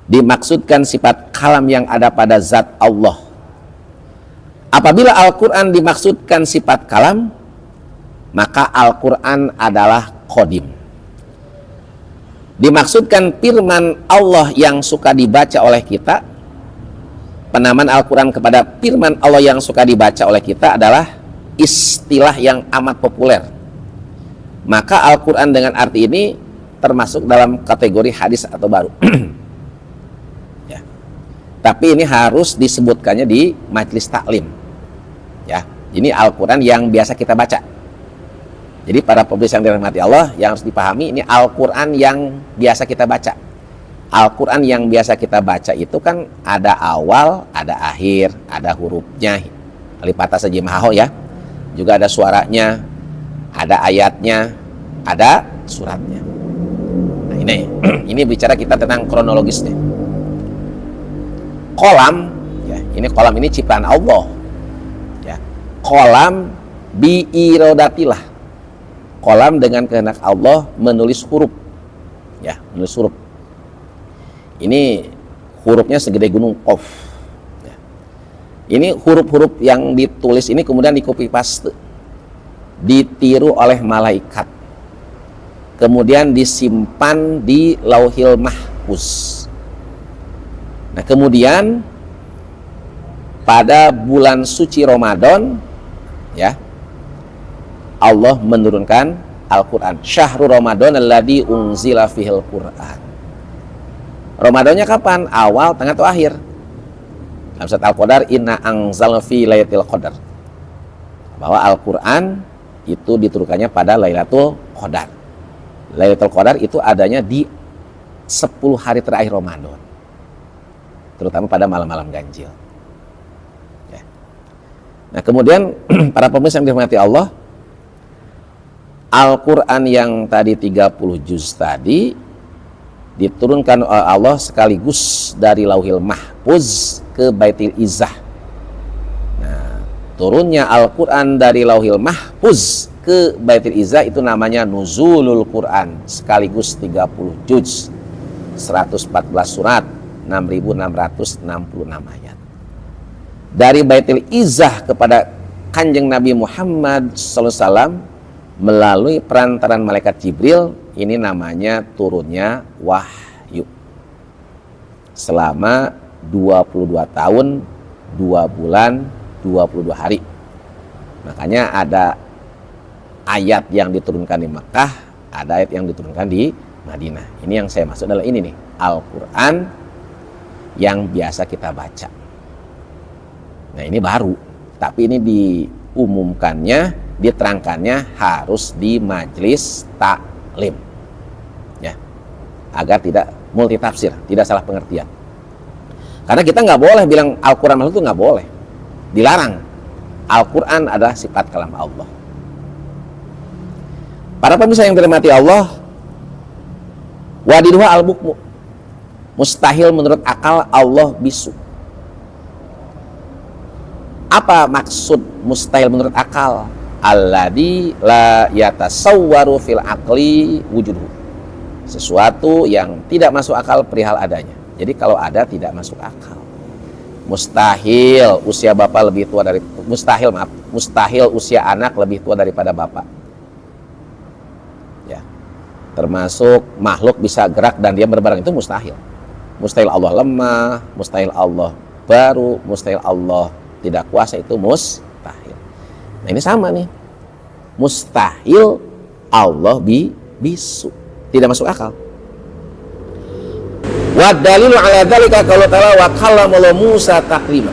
dimaksudkan sifat kalam yang ada pada zat Allah. Apabila Al-Quran dimaksudkan sifat kalam, maka Al-Quran adalah qadim. Dimaksudkan firman Allah yang suka dibaca oleh kita. Penamaan Al-Quran kepada firman Allah yang suka dibaca oleh kita adalah istilah yang amat populer. Maka Al-Quran dengan arti ini termasuk dalam kategori hadis atau baru. Ya. Tapi ini harus disebutkannya di majelis taklim. Ya, ini Al-Quran yang biasa kita baca. Jadi para pemirsa yang dirahmati Allah, yang harus dipahami, ini Al-Quran yang biasa kita baca. Al-Quran yang biasa kita baca itu kan ada awal, ada akhir, ada hurufnya, alif fathah saja maho ya. Juga ada suaranya, ada ayatnya, ada suratnya. Nah ini bicara kita tentang kronologisnya. Kolam, ya, ini ciptaan Allah. Kolam biirodatilah, kolam dengan kehendak Allah menulis huruf, ya, menulis huruf. Ini hurufnya segede gunung Qaf. Ya. Ini huruf-huruf yang ditulis ini kemudian di copy paste, ditiru oleh malaikat, kemudian disimpan di Lauhil Mahfuz. Nah kemudian pada bulan suci Ramadan, ya, Allah menurunkan Al-Quran. Syahrul Ramadan alladzi unzila fihil Quran. Ramadannya kapan? Awal, tengah, atau akhir? Dalam surat Al-Qadar, inna anzalna fi lailatul qadar. Bahwa Al-Quran itu diturunkannya pada Lailatul Qadar. Lailatul Qadar itu adanya di 10 hari terakhir Ramadan, terutama pada malam-malam ganjil. Ya. Nah kemudian para pemirsa yang dirahmati Allah, Al-Quran yang tadi 30 juz tadi diturunkan oleh Allah sekaligus dari Lauhil Mahfuz ke Baitul Izzah. Nah, turunnya Al-Quran dari Lauhil Mahfuz ke Baitul Izzah itu namanya Nuzulul Quran, sekaligus 30 juz, 114 surat, 6.666 ayat. Dari Baitul Izzah kepada Kanjeng Nabi Muhammad SAW melalui perantaran malaikat Jibril, ini namanya turunnya wahyu. Selama 22 tahun, 2 bulan, 22 hari. Makanya ada ayat yang diturunkan di Mekah, ada ayat yang diturunkan di Madinah. Ini yang saya maksud adalah ini nih, Al-Quran yang biasa kita baca. Nah ini baru, tapi ini diumumkannya, diterangkannya harus di majelis taklim, ya, agar tidak multitafsir, tidak salah pengertian. Karena kita nggak boleh bilang Al-Quran itu nggak boleh, dilarang. Al-Quran adalah sifat kalam Allah. Para pemirsa yang dirahmati Allah, wadiduha al-bukmu, mustahil menurut akal Allah bisu. Apa maksud mustahil menurut akal? Alladzi la yatasawwaru fil aqli wujuduhu. Sesuatu yang tidak masuk akal perihal adanya. Jadi kalau ada tidak masuk akal. Mustahil usia bapak lebih tua dari mustahil usia anak lebih tua daripada bapak. Ya. Termasuk makhluk bisa gerak dan dia berbareng, itu mustahil. Mustahil Allah lemah, mustahil Allah baru, mustahil Allah tidak kuasa, itu mustahil. Nah ini sama nih, mustahil Allah bisu, tidak masuk akal. Wa dalilu ala dzalika qaulu ta'ala wa kallama Musa taklima.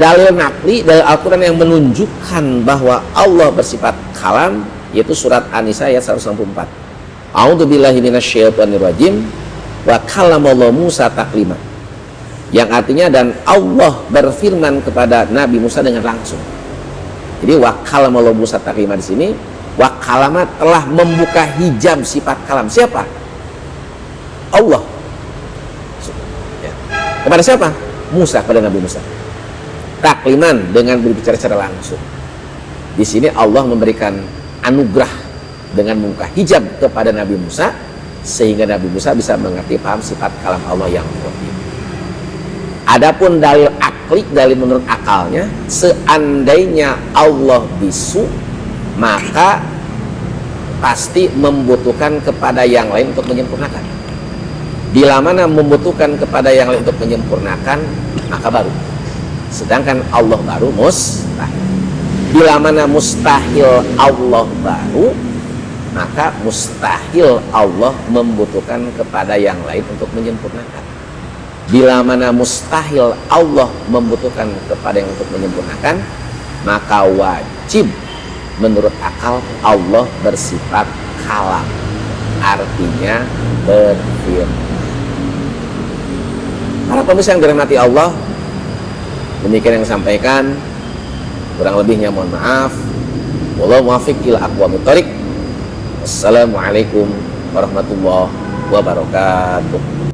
Dalil nakli dari Al-Quran yang menunjukkan bahwa Allah bersifat kalam, yaitu surat An-Nisa ayat 164. A'udzubillahi minasyaitonir rajim wa kallama Musa taklima. Yang artinya dan Allah berfirman kepada Nabi Musa dengan langsung. Jadi wa kallama Musa taklima di sini, wa kallama telah membuka hijab sifat kalam. Siapa? Allah. Ya. Kepada siapa? Musa, kepada Nabi Musa. Takliman, dengan berbicara secara langsung. Di sini Allah memberikan anugerah dengan membuka hijab kepada Nabi Musa, sehingga Nabi Musa bisa mengerti, paham sifat kalam Allah yang seperti itu. Adapun dalil akli, dalil menurut akalnya, seandainya Allah bisu, maka pasti membutuhkan kepada yang lain untuk menyempurnakan. Bila mana membutuhkan kepada yang lain untuk menyempurnakan, maka baru. Sedangkan Allah baru mustahil. Bila mana mustahil Allah baru, maka mustahil Allah membutuhkan kepada yang lain untuk menyempurnakan. Bila mana mustahil Allah membutuhkan kepada yang untuk menyempurnakan, maka wajib menurut akal Allah bersifat kalam, artinya berfirman. Para pemirsa yang dirahmati Allah, demikian yang disampaikan, kurang lebihnya mohon maaf. Wallahu muwaffiq ila aqwamit thoriq. Wassalamualaikum warahmatullahi wabarakatuh.